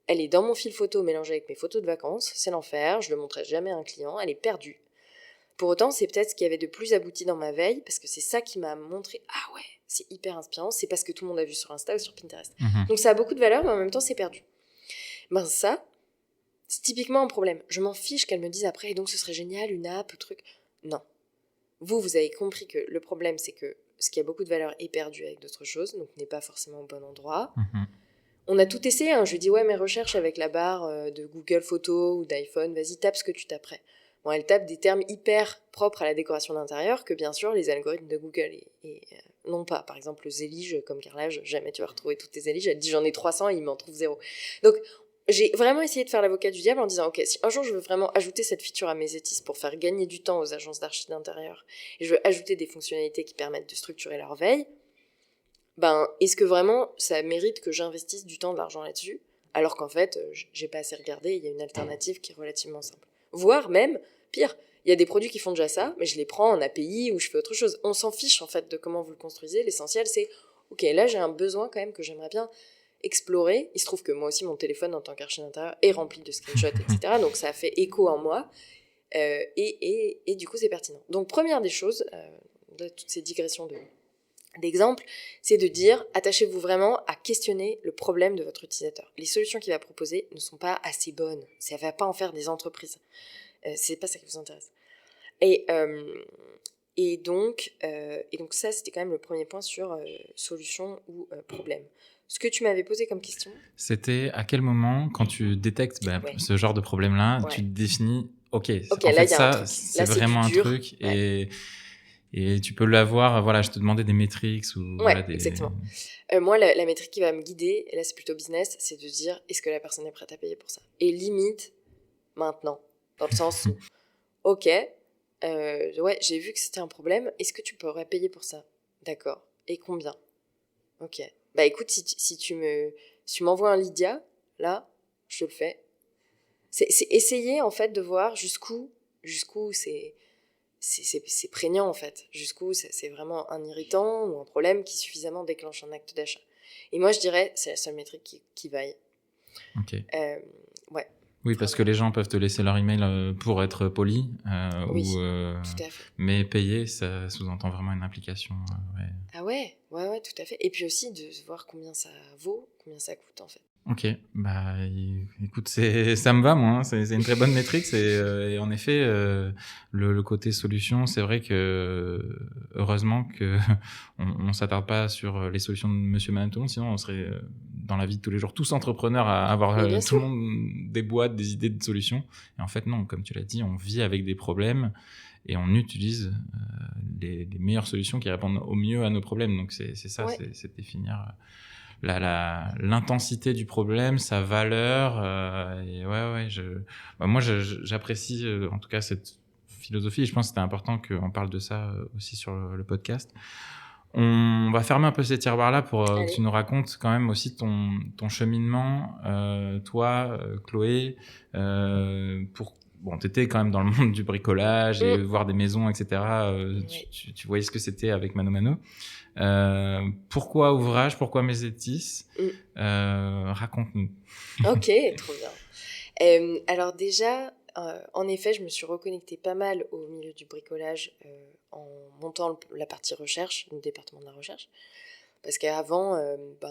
Elle est dans mon fil photo mélangée avec mes photos de vacances. C'est l'enfer, je ne le montrerai jamais à un client. Elle est perdue. Pour autant, c'est peut-être ce qui avait de plus abouti dans ma veille, parce que c'est ça qui m'a montré « Ah ouais, c'est hyper inspirant, c'est parce que tout le monde a vu sur Insta ou sur Pinterest. » Donc ça a beaucoup de valeur, mais en même temps, c'est perdu. Ben ça, c'est typiquement un problème. Je m'en fiche qu'elle me dise après « Et donc ce serait génial, une app, ou truc. » Non. Vous avez compris que le problème, c'est que ce qui a beaucoup de valeur est perdu avec d'autres choses, donc n'est pas forcément au bon endroit. On a tout essayé, hein. Je lui dis « Ouais, mais recherche avec la barre de Google Photos ou d'iPhone, vas-y, tape ce que tu taperais. » Bon, elle tape des termes hyper propres à la décoration d'intérieur que, bien sûr, les algorithmes de Google n'ont pas. Par exemple, le Zélige, comme carrelage, jamais tu vas retrouver toutes tes Zéliges. Elle dit « J'en ai 300 et il m'en trouve 0. » Donc, j'ai vraiment essayé de faire l'avocat du diable en disant, ok, si un jour je veux vraiment ajouter cette feature à mes ETIS pour faire gagner du temps aux agences d'archi d'intérieur, et je veux ajouter des fonctionnalités qui permettent de structurer leur veille, ben, est-ce que vraiment ça mérite que j'investisse du temps, de l'argent là-dessus, alors qu'en fait, j'ai pas assez regardé, il y a une alternative qui est relativement simple. Voire même, pire, il y a des produits qui font déjà ça, mais je les prends en API ou je fais autre chose. On s'en fiche en fait de comment vous le construisez, l'essentiel c'est, ok, là j'ai un besoin quand même que j'aimerais bien explorer. Il se trouve que moi aussi, mon téléphone en tant qu'archi d'intérieur est rempli de screenshots, etc. Donc ça a fait écho en moi. Et du coup, c'est pertinent. Donc première des choses, de toutes ces digressions d'exemples, c'est de dire, attachez-vous vraiment à questionner le problème de votre utilisateur. Les solutions qu'il va proposer ne sont pas assez bonnes. Ça ne va pas en faire des entreprises. C'est pas ça qui vous intéresse. Et donc ça, c'était quand même le premier point sur solution ou problème. Ce que tu m'avais posé comme question, c'était à quel moment, quand tu détectes ce genre de problème-là, tu te définis, ok, en là, fait y a ça, un truc. c'est Là, vraiment un plus dur. truc, et tu peux l'avoir, voilà, je te demandais des métriques ou voilà, exactement. Moi, la métrique qui va me guider, et là c'est plutôt business, c'est de dire, est-ce que la personne est prête à payer pour ça ? Et limite, maintenant, dans le sens où, ok, ouais, j'ai vu que c'était un problème, est-ce que tu pourrais payer pour ça ? D'accord. Et combien ? Ok. Bah écoute, si tu m'envoies un Lydia, là, je te le fais. C'est essayer en fait de voir jusqu'où c'est prégnant en fait, jusqu'où c'est vraiment un irritant ou un problème qui suffisamment déclenche un acte d'achat. Et moi je dirais, c'est la seule métrique qui vaille. Ok. Ouais. Oui, parce que les gens peuvent te laisser leur email pour être poli, oui, tout à fait. Mais payer, ça sous-entend vraiment une implication. Ouais. Ah ouais, tout à fait. Et puis aussi de voir combien ça vaut, combien ça coûte en fait. Ok, bah écoute, ça me va moi, hein. C'est une très bonne métrique. Et en effet, le côté solution, c'est vrai que heureusement que on s'attarde pas sur les solutions de Monsieur Manhattan, sinon on serait dans la vie de tous les jours tous entrepreneurs à avoir tout le monde des boîtes, des idées de solutions. Et en fait non, comme tu l'as dit, on vit avec des problèmes et on utilise les meilleures solutions qui répondent au mieux à nos problèmes. Donc c'est ça, c'est définir l'intensité du problème, sa valeur. Et moi j'apprécie en tout cas cette philosophie, et je pense que c'était important qu'on parle de ça aussi sur le podcast. On va fermer un peu ces tiroirs-là pour que tu nous racontes quand même aussi ton cheminement, toi, Chloé, t'étais quand même dans le monde du bricolage et voir des maisons, etc. Tu voyais ce que c'était avec Mano Mano. Pourquoi ouvrage, pourquoi mes ETIS, raconte-nous. Ok, trop bien. Alors déjà, en effet, je me suis reconnectée pas mal au milieu du bricolage en montant la partie recherche, le département de la recherche. Parce qu'avant,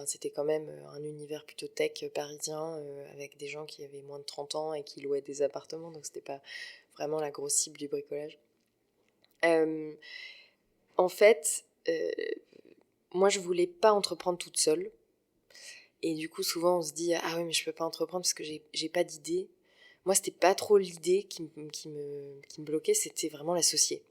c'était quand même un univers plutôt tech parisien, avec des gens qui avaient moins de 30 ans et qui louaient des appartements, donc c'était pas vraiment la grosse cible du bricolage. En fait, moi je voulais pas entreprendre toute seule. Et du coup, souvent on se dit, ah oui, mais je peux pas entreprendre parce que j'ai pas d'idée. Moi, c'était pas trop l'idée qui me bloquait, c'était vraiment l'associé.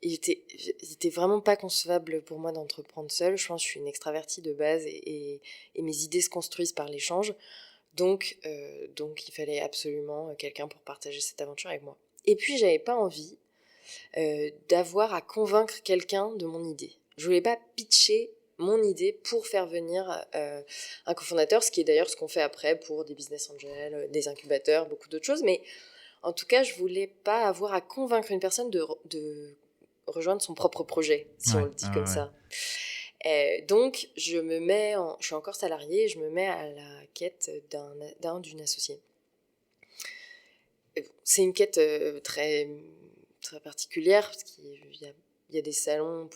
Il était vraiment pas concevable pour moi d'entreprendre seule. Je pense que je suis une extravertie de base et mes idées se construisent par l'échange. Donc il fallait absolument quelqu'un pour partager cette aventure avec moi. Et puis, j'avais pas envie d'avoir à convaincre quelqu'un de mon idée. Je voulais pas pitcher mon idée pour faire venir un cofondateur, ce qui est d'ailleurs ce qu'on fait après pour des business angels, des incubateurs, beaucoup d'autres choses. Mais en tout cas, je voulais pas avoir à convaincre une personne de rejoindre son propre projet, si on le dit comme ça. Donc, je suis encore salariée et je me mets à la quête d'une associée. C'est une quête très, très particulière parce qu'il y a des salons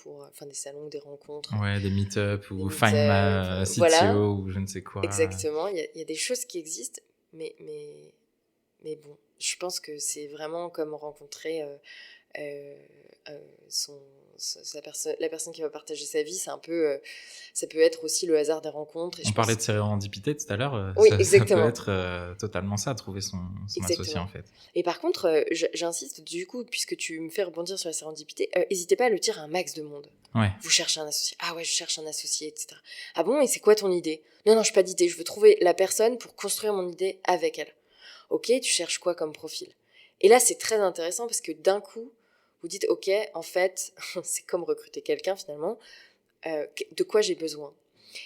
des rencontres. Ouais, des meet-up ou Find My CTO ou je ne sais quoi. Exactement, il y a des choses qui existent, mais bon, je pense que c'est vraiment comme rencontrer la personne qui va partager sa vie, c'est un peu, ça peut être aussi le hasard des rencontres. Et On parlait de sérendipité tout à l'heure, Oui, ça peut exactement. être totalement ça, trouver son associé Exactement. en fait. Et par contre, j'insiste, du coup, puisque tu me fais rebondir sur la sérendipité, n'hésitez pas à le dire à un max de monde. Ouais. Vous cherchez un associé. Ah ouais, je cherche un associé, etc. Ah bon, et c'est quoi ton idée ? Non, je n'ai pas d'idée, je veux trouver la personne pour construire mon idée avec elle. Ok, tu cherches quoi comme profil ? Et là, c'est très intéressant parce que d'un coup, vous dites, ok, en fait, c'est comme recruter quelqu'un finalement, de quoi j'ai besoin ?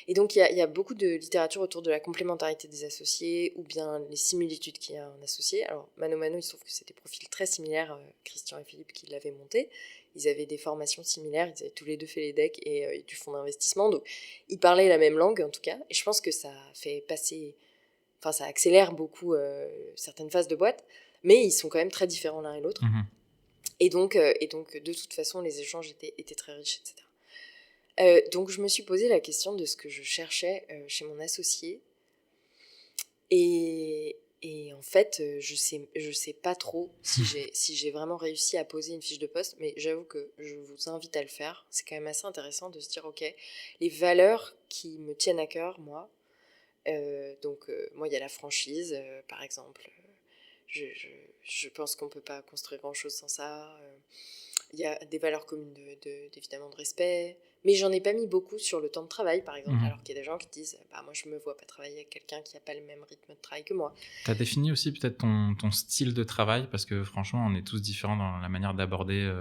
Et donc, il y a beaucoup de littérature autour de la complémentarité des associés ou bien les similitudes qu'il y a en associé. Alors, Mano Mano, il se trouve que c'est des profils très similaires, Christian et Philippe qui l'avaient monté. Ils avaient des formations similaires, ils avaient tous les deux fait les decks et du fonds d'investissement. Donc, ils parlaient la même langue en tout cas. Et je pense que ça fait passer... Enfin, ça accélère beaucoup certaines phases de boîte, mais ils sont quand même très différents l'un et l'autre. Mmh. Et donc, de toute façon, les échanges étaient très riches, etc. Donc je me suis posé la question de ce que je cherchais chez mon associé et en fait je sais pas trop si j'ai vraiment réussi à poser une fiche de poste, mais j'avoue que je vous invite à le faire. C'est quand même assez intéressant de se dire ok, les valeurs qui me tiennent à cœur moi, moi il y a la franchise par exemple. Je pense qu'on peut pas construire grand chose sans ça. Il y a des valeurs communes évidemment de respect, mais j'en ai pas mis beaucoup sur le temps de travail, par exemple, alors qu'il y a des gens qui disent moi je me vois pas travailler avec quelqu'un qui a pas le même rythme de travail que moi. Tu as défini aussi peut-être ton style de travail, parce que franchement, on est tous différents dans la manière d'aborder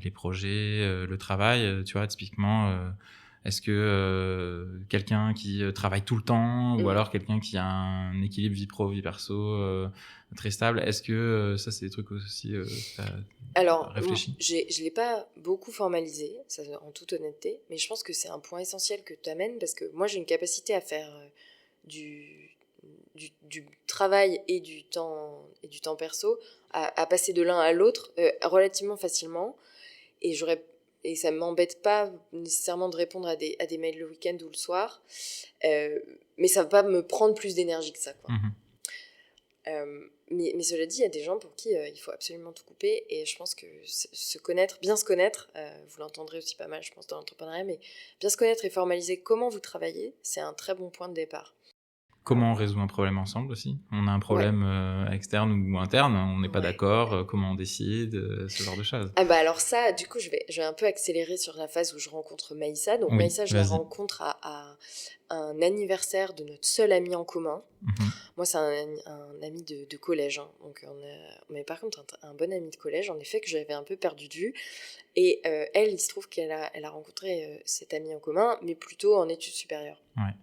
les projets, le travail. Tu vois, typiquement, est-ce que quelqu'un qui travaille tout le temps, ou alors quelqu'un qui a un équilibre vie pro, vie perso très stable, est-ce que ça, c'est des trucs aussi que tu as Alors, réfléchi ? je ne l'ai pas beaucoup formalisé, ça, en toute honnêteté, mais je pense que c'est un point essentiel que tu amènes, parce que moi j'ai une capacité à faire du travail et du temps perso, à passer de l'un à l'autre relativement facilement, et ça ne m'embête pas nécessairement de répondre à des mails le week-end ou le soir, mais ça ne va pas me prendre plus d'énergie que ça, quoi. Mais cela dit, il y a des gens pour qui il faut absolument tout couper, et je pense que bien se connaître, vous l'entendrez aussi pas mal, je pense, dans l'entrepreneuriat, mais bien se connaître et formaliser comment vous travaillez, c'est un très bon point de départ. Comment on résout un problème ensemble aussi ? On a un problème externe ou interne, on n'est pas d'accord, comment on décide, ce genre de choses. Ah bah alors ça, du coup, je vais un peu accélérer sur la phase où je rencontre Maïssa. Donc Maïssa, je la rencontre à un anniversaire de notre seul ami en commun. Moi, c'est un ami de collège, hein. Donc mais par contre, un bon ami de collège, en effet, que j'avais un peu perdu de vue. Et elle, il se trouve qu'elle a rencontré cet ami en commun, mais plutôt en études supérieures. Ouais.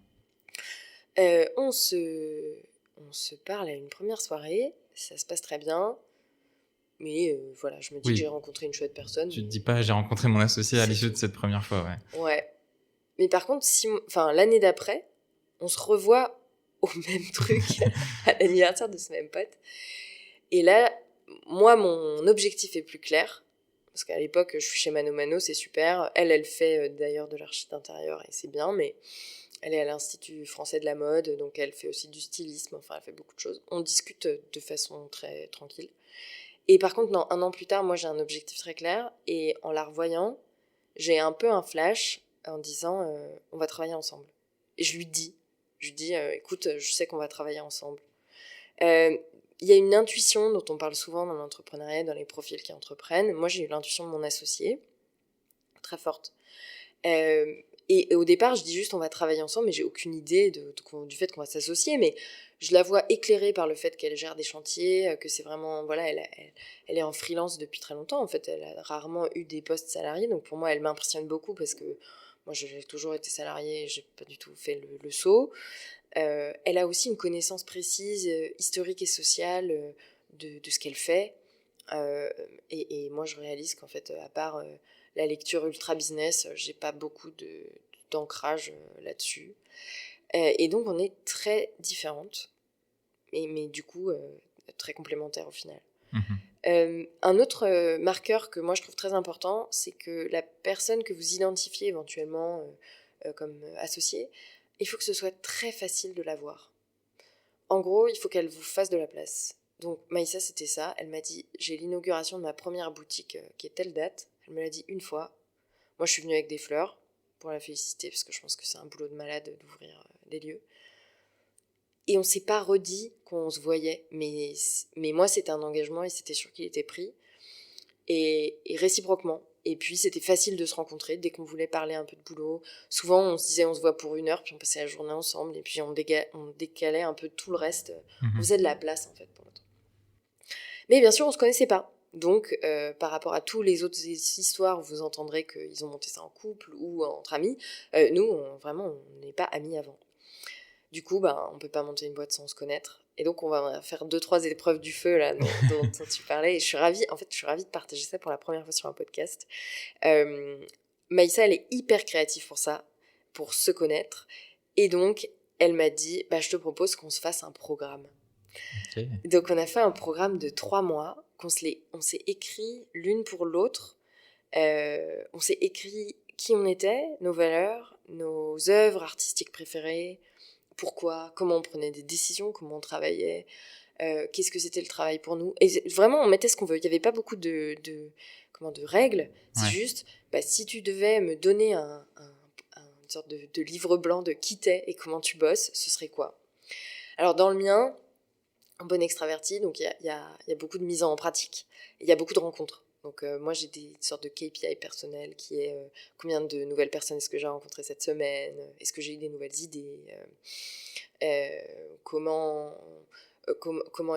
On se parle à une première soirée, ça se passe très bien, mais voilà, je me dis que j'ai rencontré une chouette personne. Tu te dis pas, j'ai rencontré mon associé à l'issue de cette première fois, ouais. Ouais. Mais par contre, l'année d'après, on se revoit au même truc, à l'anniversaire de ce même pote. Et là, moi, mon objectif est plus clair, parce qu'à l'époque, je suis chez Mano Mano, c'est super. Elle fait d'ailleurs de l'archi d'intérieur, et c'est bien, mais... Elle est à l'Institut français de la mode, donc elle fait aussi du stylisme, enfin elle fait beaucoup de choses. On discute de façon très tranquille. Et par contre, non, 1 an plus tard, moi j'ai un objectif très clair, et en la revoyant, j'ai un peu un flash en disant on va travailler ensemble. Et je lui dis écoute, je sais qu'on va travailler ensemble. Il y a une intuition dont on parle souvent dans l'entrepreneuriat, dans les profils qui entreprennent. Moi j'ai eu l'intuition de mon associé, très forte. Et au départ, je dis juste on va travailler ensemble, mais j'ai aucune idée du fait qu'on va s'associer. Mais je la vois éclairée par le fait qu'elle gère des chantiers, que c'est vraiment... Voilà, elle est en freelance depuis très longtemps. En fait, elle a rarement eu des postes salariés. Donc pour moi, elle m'impressionne beaucoup parce que moi, j'ai toujours été salariée et j'ai pas du tout fait le saut. Elle a aussi une connaissance précise, historique et sociale de ce qu'elle fait. Et moi, je réalise qu'en fait, à part... la lecture ultra business, j'ai pas beaucoup d'ancrage là-dessus. Et donc, on est très différentes, mais du coup, très complémentaires au final. Un autre marqueur que moi je trouve très important, c'est que la personne que vous identifiez éventuellement comme associée, il faut que ce soit très facile de la voir. En gros, il faut qu'elle vous fasse de la place. Donc Maïssa, c'était ça. Elle m'a dit, j'ai l'inauguration de ma première boutique qui est telle date. Elle me l'a dit une fois. Moi, je suis venue avec des fleurs pour la féliciter, parce que je pense que c'est un boulot de malade d'ouvrir les lieux. Et on s'est pas redit qu'on se voyait, mais moi, c'était un engagement et c'était sûr qu'il était pris. Et réciproquement. Et puis, c'était facile de se rencontrer dès qu'on voulait parler un peu de boulot. Souvent, on se disait, on se voit pour 1 heure, puis on passait la journée ensemble, et puis on décalait un peu tout le reste. On faisait de la place, en fait, pour l'autre. Mais bien sûr, on se connaissait pas. Donc, par rapport à tous les autres histoires où vous entendrez qu'ils ont monté ça en couple ou entre amis, nous, vraiment, on n'est pas amis avant. Du coup, on peut pas monter une boîte sans se connaître. Et donc, on va faire 2-3 épreuves du feu, là, dont tu parlais. Et je suis ravie de partager ça pour la première fois sur un podcast. Maïssa, elle est hyper créative pour ça, pour se connaître. Et donc, elle m'a dit, je te propose qu'on se fasse un programme. Okay. Donc, on a fait un programme de 3 mois, on s'est écrit l'une pour l'autre. On s'est écrit qui on était, nos valeurs, nos œuvres artistiques préférées, pourquoi, comment on prenait des décisions, comment on travaillait, qu'est-ce que c'était le travail pour nous. Et vraiment, on mettait ce qu'on veut. Il n'y avait pas beaucoup de règles. C'est juste, si tu devais me donner une sorte de livre blanc de qui t'es et comment tu bosses, ce serait quoi ? Alors, dans le mien, un bon extraverti, donc il y a beaucoup de mise en pratique. Il y a beaucoup de rencontres. Donc moi, j'ai des sortes de KPI personnels qui est combien de nouvelles personnes est-ce que j'ai rencontrées cette semaine, est-ce que j'ai eu des nouvelles idées, comment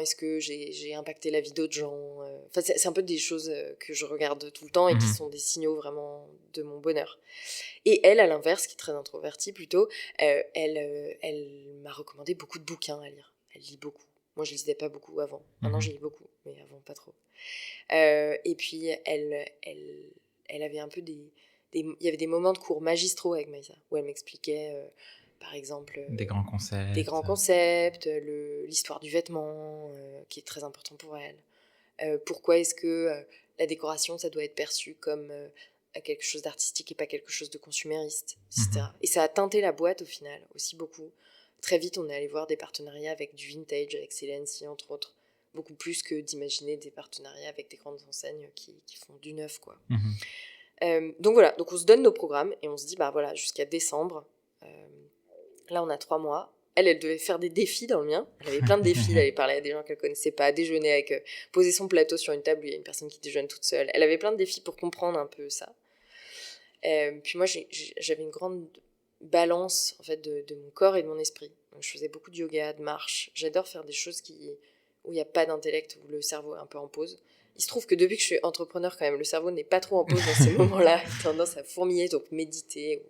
est-ce que j'ai impacté la vie d'autres gens. Enfin, c'est un peu des choses que je regarde tout le temps et qui sont des signaux vraiment de mon bonheur. Et elle, à l'inverse, qui est très introvertie plutôt, elle m'a recommandé beaucoup de bouquins à lire. Elle lit beaucoup. Moi, je lisais pas beaucoup avant. Maintenant, je lis beaucoup, mais avant, pas trop. Et puis, elle avait un peu il y avait des moments de cours magistraux avec Maïssa, où elle m'expliquait, par exemple... des grands concepts, l'histoire du vêtement, qui est très important pour elle. Pourquoi est-ce que la décoration, ça doit être perçu comme quelque chose d'artistique et pas quelque chose de consumériste, etc. Et ça a teinté la boîte, au final, aussi beaucoup. Très vite, on est allé voir des partenariats avec du vintage, avec Celency, entre autres. Beaucoup plus que d'imaginer des partenariats avec des grandes enseignes qui font du neuf, quoi. Donc voilà, donc on se donne nos programmes et on se dit, voilà, jusqu'à décembre, là on a 3 mois. Elle devait faire des défis dans le mien. Elle avait plein de défis, elle allait parler à des gens qu'elle connaissait pas, déjeuner avec, poser son plateau sur une table où il y a une personne qui déjeune toute seule. Elle avait plein de défis pour comprendre un peu ça. Puis moi, j'avais une grande balance en fait de mon corps et de mon esprit. Donc, je faisais beaucoup de yoga, de marche. J'adore faire des choses où il n'y a pas d'intellect, où le cerveau est un peu en pause. Il se trouve que depuis que je suis entrepreneur, quand même, le cerveau n'est pas trop en pause dans ces moments-là. Il a tendance à fourmiller, donc méditer ou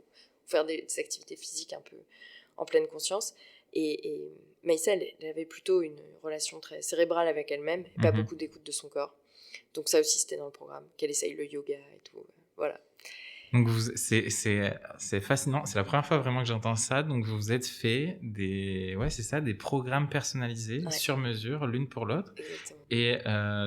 faire des activités physiques un peu en pleine conscience. Et Maïssa, elle avait plutôt une relation très cérébrale avec elle-même et pas beaucoup d'écoute de son corps. Donc ça aussi, c'était dans le programme, qu'elle essaye le yoga et tout. Voilà. Donc c'est fascinant, c'est la première fois vraiment que j'entends ça. Donc vous vous êtes fait des programmes personnalisés sur mesure l'une pour l'autre. Exactement. Et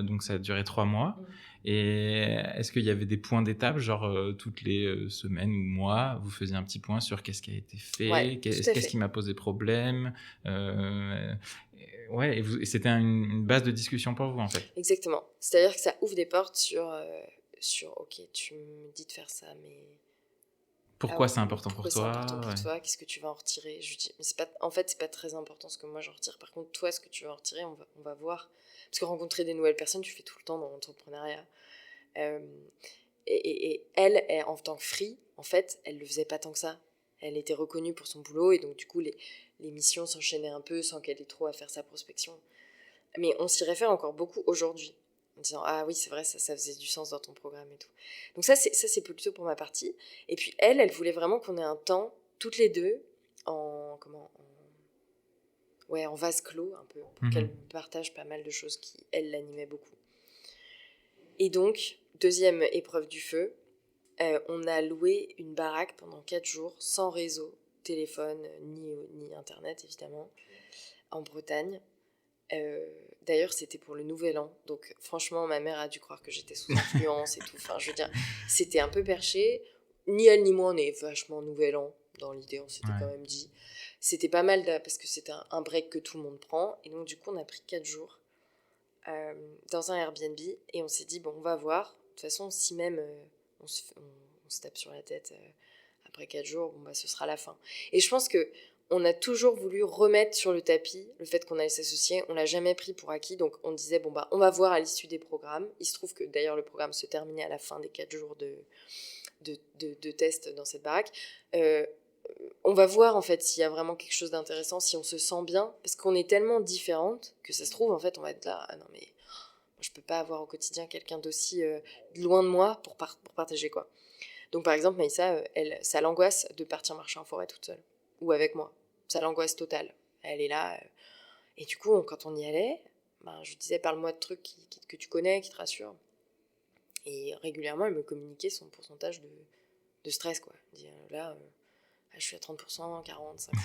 donc ça a duré 3 mois. Et est-ce qu'il y avait des points d'étape, genre toutes les semaines ou mois, vous faisiez un petit point sur qu'est-ce qui a été fait, qu'est-ce qui m'a posé problème, et c'était une base de discussion pour vous en fait. Exactement. C'est-à-dire que ça ouvre des portes sur ok, tu me dis de faire ça, mais pourquoi c'est important pour toi, c'est important pour toi, qu'est-ce que tu vas en retirer? Je dis, mais en fait, c'est pas très important ce que moi j'en retire. Par contre, toi, ce que tu vas en retirer, on va voir. Parce que rencontrer des nouvelles personnes, tu fais tout le temps dans l'entrepreneuriat. Et elle, en tant que free, en fait, elle le faisait pas tant que ça. Elle était reconnue pour son boulot et donc du coup, les missions s'enchaînaient un peu sans qu'elle ait trop à faire sa prospection. Mais on s'y réfère encore beaucoup aujourd'hui, en disant ah oui c'est vrai, ça faisait du sens dans ton programme et tout. Donc ça c'est plutôt pour ma partie. Et puis elle voulait vraiment qu'on ait un temps toutes les deux en vase clos un peu, pour qu'elle me partage pas mal de choses qui elle l'animaient beaucoup. Et donc deuxième épreuve du feu, on a loué une baraque pendant 4 jours sans réseau, téléphone ni internet évidemment, en Bretagne. D'ailleurs, c'était pour le Nouvel An. Donc, franchement, ma mère a dû croire que j'étais sous influence et tout. Enfin, je veux dire, c'était un peu perché. Ni elle ni moi, on est vachement Nouvel An. Dans l'idée, on s'était quand même dit. C'était pas mal parce que c'était un break que tout le monde prend. Et donc, du coup, on a pris 4 jours dans un Airbnb. Et on s'est dit, bon, on va voir. De toute façon, si même on se tape sur la tête après 4 jours, bon bah ce sera la fin. Et je pense que on a toujours voulu remettre sur le tapis le fait qu'on allait s'associer, on l'a jamais pris pour acquis, donc on disait bon bah on va voir à l'issue des programmes. Il se trouve que d'ailleurs le programme se terminait à la fin des 4 jours de test dans cette baraque. On va voir en fait s'il y a vraiment quelque chose d'intéressant, si on se sent bien, parce qu'on est tellement différentes que ça se trouve en fait on va être là, ah non mais je peux pas avoir au quotidien quelqu'un d'aussi loin de moi pour partager quoi. Donc par exemple Maïssa, ça l'angoisse de partir marcher en forêt toute seule, ou avec moi, ça l'angoisse totale. Elle est là, et du coup quand on y allait, je lui disais parle-moi de trucs que tu connais, qui te rassurent. Et régulièrement elle me communiquait son pourcentage de stress quoi. Elle dit là je suis à 30%, 40, 50.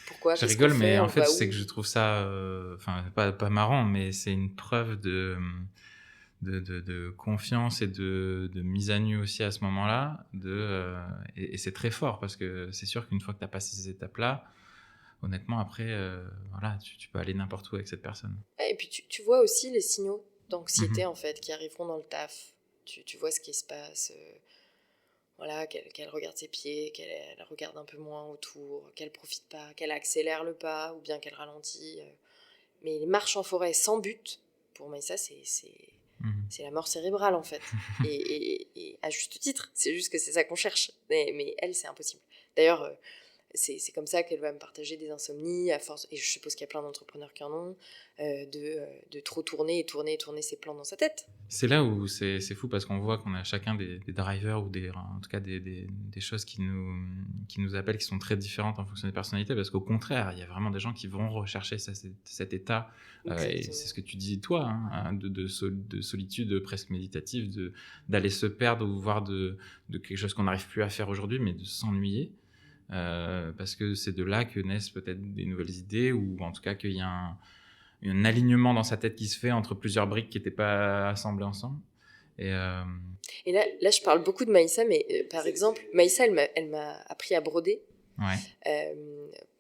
Pourquoi ? Je rigole, mais en fait, c'est que je trouve ça, pas marrant, mais c'est une preuve de confiance et de mise à nu aussi à ce moment-là. Et c'est très fort parce que c'est sûr qu'une fois que tu as passé ces étapes-là, honnêtement, après, voilà, tu peux aller n'importe où avec cette personne. Et puis tu vois aussi les signaux d'anxiété en fait qui arriveront dans le taf. Tu vois ce qui se passe. Voilà, qu'elle regarde ses pieds, qu'elle regarde un peu moins autour, qu'elle profite pas, qu'elle accélère le pas ou bien qu'elle ralentit. Mais les marches en forêt sans but, pour moi, ça, c'est la mort cérébrale, en fait. Et à juste titre, c'est juste que c'est ça qu'on cherche. Mais elle, c'est impossible. D'ailleurs, c'est comme ça qu'elle va me partager des insomnies, à force, et je suppose qu'il y a plein d'entrepreneurs qui en ont, de trop tourner ses plans dans sa tête. C'est là où c'est fou parce qu'on voit qu'on a chacun des drivers ou en tout cas des choses qui nous appellent, qui sont très différentes en fonction des personnalités, parce qu'au contraire, il y a vraiment des gens qui vont rechercher cet état, et c'est ce que tu dis toi, de solitude presque méditative, d'aller se perdre ou voir de quelque chose qu'on n'arrive plus à faire aujourd'hui, mais de s'ennuyer. Parce que c'est de là que naissent peut-être des nouvelles idées, ou en tout cas qu'il y a un alignement dans sa tête qui se fait entre plusieurs briques qui n'étaient pas assemblées ensemble. Et là, je parle beaucoup de Maïssa, mais par exemple, Maïssa, elle m'a appris à broder. Ouais.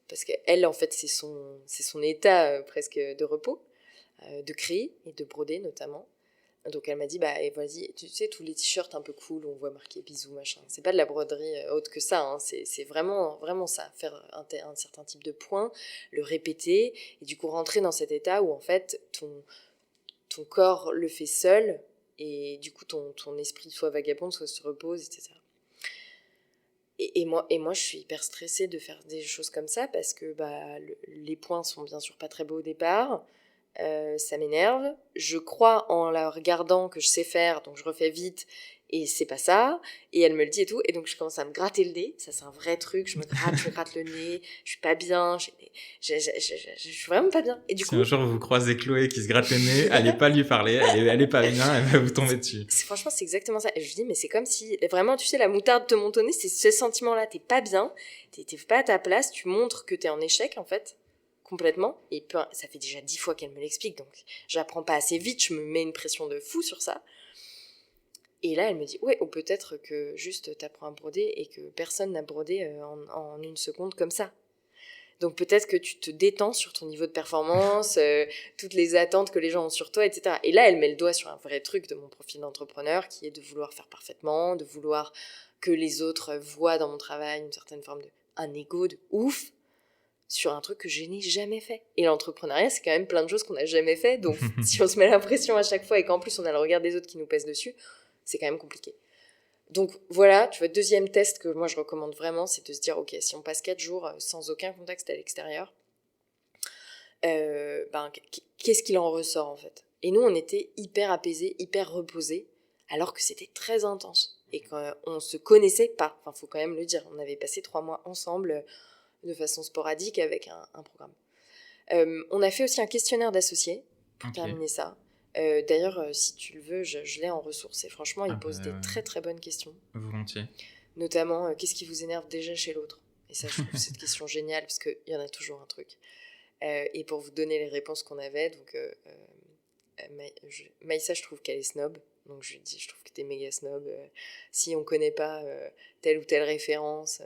Parce qu'elle, en fait, c'est son état presque de repos, de créer et de broder notamment. Donc elle m'a dit, vas-y, tu sais, tous les t-shirts un peu cool, on voit marqué bisous, machin. C'est pas de la broderie autre que ça, c'est vraiment, vraiment ça. Faire un certain type de point, le répéter, et du coup rentrer dans cet état où en fait ton corps le fait seul, et du coup ton esprit soit vagabonde, soit se repose, etc. Et moi, je suis hyper stressée de faire des choses comme ça, parce que les points sont bien sûr pas très beaux au départ. Ça m'énerve, je crois en la regardant que je sais faire, donc je refais vite, et c'est pas ça, et elle me le dit et tout, et donc je commence à me gratter le nez, ça c'est un vrai truc, je me gratte le nez, je suis pas bien, je suis vraiment pas bien. Et du si coup, un jour vous croisez Chloé qui se gratte le nez, allez pas lui parler, elle est pas bien, elle va vous tomber dessus. Franchement, c'est exactement ça. Et je dis, mais c'est comme si, vraiment, tu sais, la moutarde te monte au nez, c'est ce sentiment-là, t'es pas bien, t'es pas à ta place, tu montres que t'es en échec, en fait. Complètement, et ça fait déjà 10 fois qu'elle me l'explique, donc j'apprends pas assez vite, je me mets une pression de fou sur ça. Et là elle me dit, ouais, ou peut-être que juste t'apprends à broder et que personne n'a brodé en une seconde comme ça. Donc peut-être que tu te détends sur ton niveau de performance, toutes les attentes que les gens ont sur toi, etc. Et là elle met le doigt sur un vrai truc de mon profil d'entrepreneur, qui est de vouloir faire parfaitement, de vouloir que les autres voient dans mon travail une certaine forme un ego de ouf, sur un truc que je n'ai jamais fait. Et l'entrepreneuriat, c'est quand même plein de choses qu'on n'a jamais fait, donc si on se met la pression à chaque fois et qu'en plus on a le regard des autres qui nous pèse dessus, c'est quand même compliqué. Donc voilà, tu vois, deuxième test que moi je recommande vraiment, c'est de se dire, ok, si on passe 4 jours sans aucun contact à l'extérieur, qu'est-ce qu'il en ressort en fait ? Et nous, on était hyper apaisés, hyper reposés, alors que c'était très intense. Et qu'on se connaissait pas, enfin faut quand même le dire, on avait passé 3 mois ensemble, de façon sporadique avec un programme. On a fait aussi un questionnaire d'associés pour terminer ça. D'ailleurs, si tu le veux, je l'ai en ressources et franchement, il pose des très très bonnes questions. Volontiers. Notamment, qu'est-ce qui vous énerve déjà chez l'autre ? Et ça, je trouve cette question géniale parce qu'il y en a toujours un truc. Et pour vous donner les réponses qu'on avait, donc Maïssa, je trouve qu'elle est snob. Donc je lui dis, je trouve que t'es méga snob. Si on connaît pas telle ou telle référence,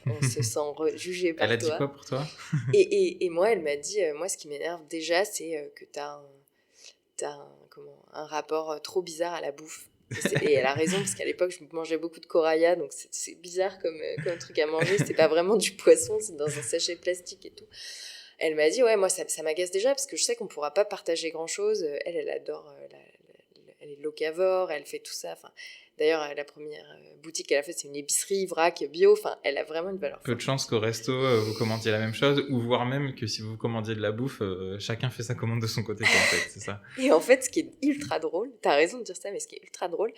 on se sent jugé par toi. Elle a dit quoi pour toi ? et moi, elle m'a dit, moi, ce qui m'énerve déjà, c'est que t'as un rapport trop bizarre à la bouffe. Et elle a raison, parce qu'à l'époque, je mangeais beaucoup de coraya, donc c'est bizarre comme truc à manger. C'était pas vraiment du poisson, c'est dans un sachet plastique et tout. Elle m'a dit, ouais, moi, ça m'agace déjà, parce que je sais qu'on pourra pas partager grand-chose. Elle adore, elle est locavore, elle fait tout ça. Enfin, d'ailleurs, la première boutique qu'elle a faite, c'est une épicerie vrac bio. Enfin, elle a vraiment une valeur Peu de chance qu'au resto, vous commandiez la même chose, ou voire même que si vous commandiez de la bouffe, chacun fait sa commande de son côté, quoi, en fait, c'est ça. Et en fait, ce qui est ultra drôle, t'as raison de dire ça, mais ce qui est ultra drôle,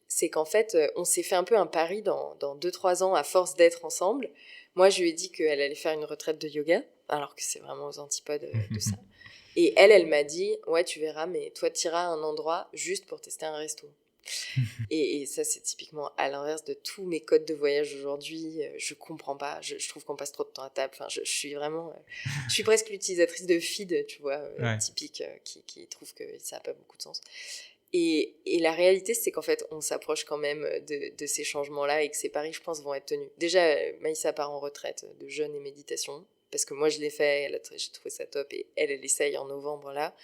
c'est qu'en fait, on s'est fait un peu un pari dans 2-3 ans, à force d'être ensemble. Moi, je lui ai dit qu'elle allait faire une retraite de yoga, alors que c'est vraiment aux antipodes de ça. Et elle m'a dit, ouais, tu verras, mais toi, t'iras à un endroit juste pour tester un resto. Et ça, c'est typiquement à l'inverse de tous mes codes de voyage aujourd'hui. Je comprends pas. Je trouve qu'on passe trop de temps à table. Enfin, je suis vraiment... je suis presque l'utilisatrice de feed, tu vois, Ouais. typique, qui trouve que ça n'a pas beaucoup de sens. Et la réalité, c'est qu'en fait, on s'approche quand même de ces changements-là et que ces paris, je pense, vont être tenus. Déjà, Maïssa part en retraite de jeûne et méditation, parce que moi, je l'ai fait, j'ai trouvé ça top, et elle essaye en novembre, là.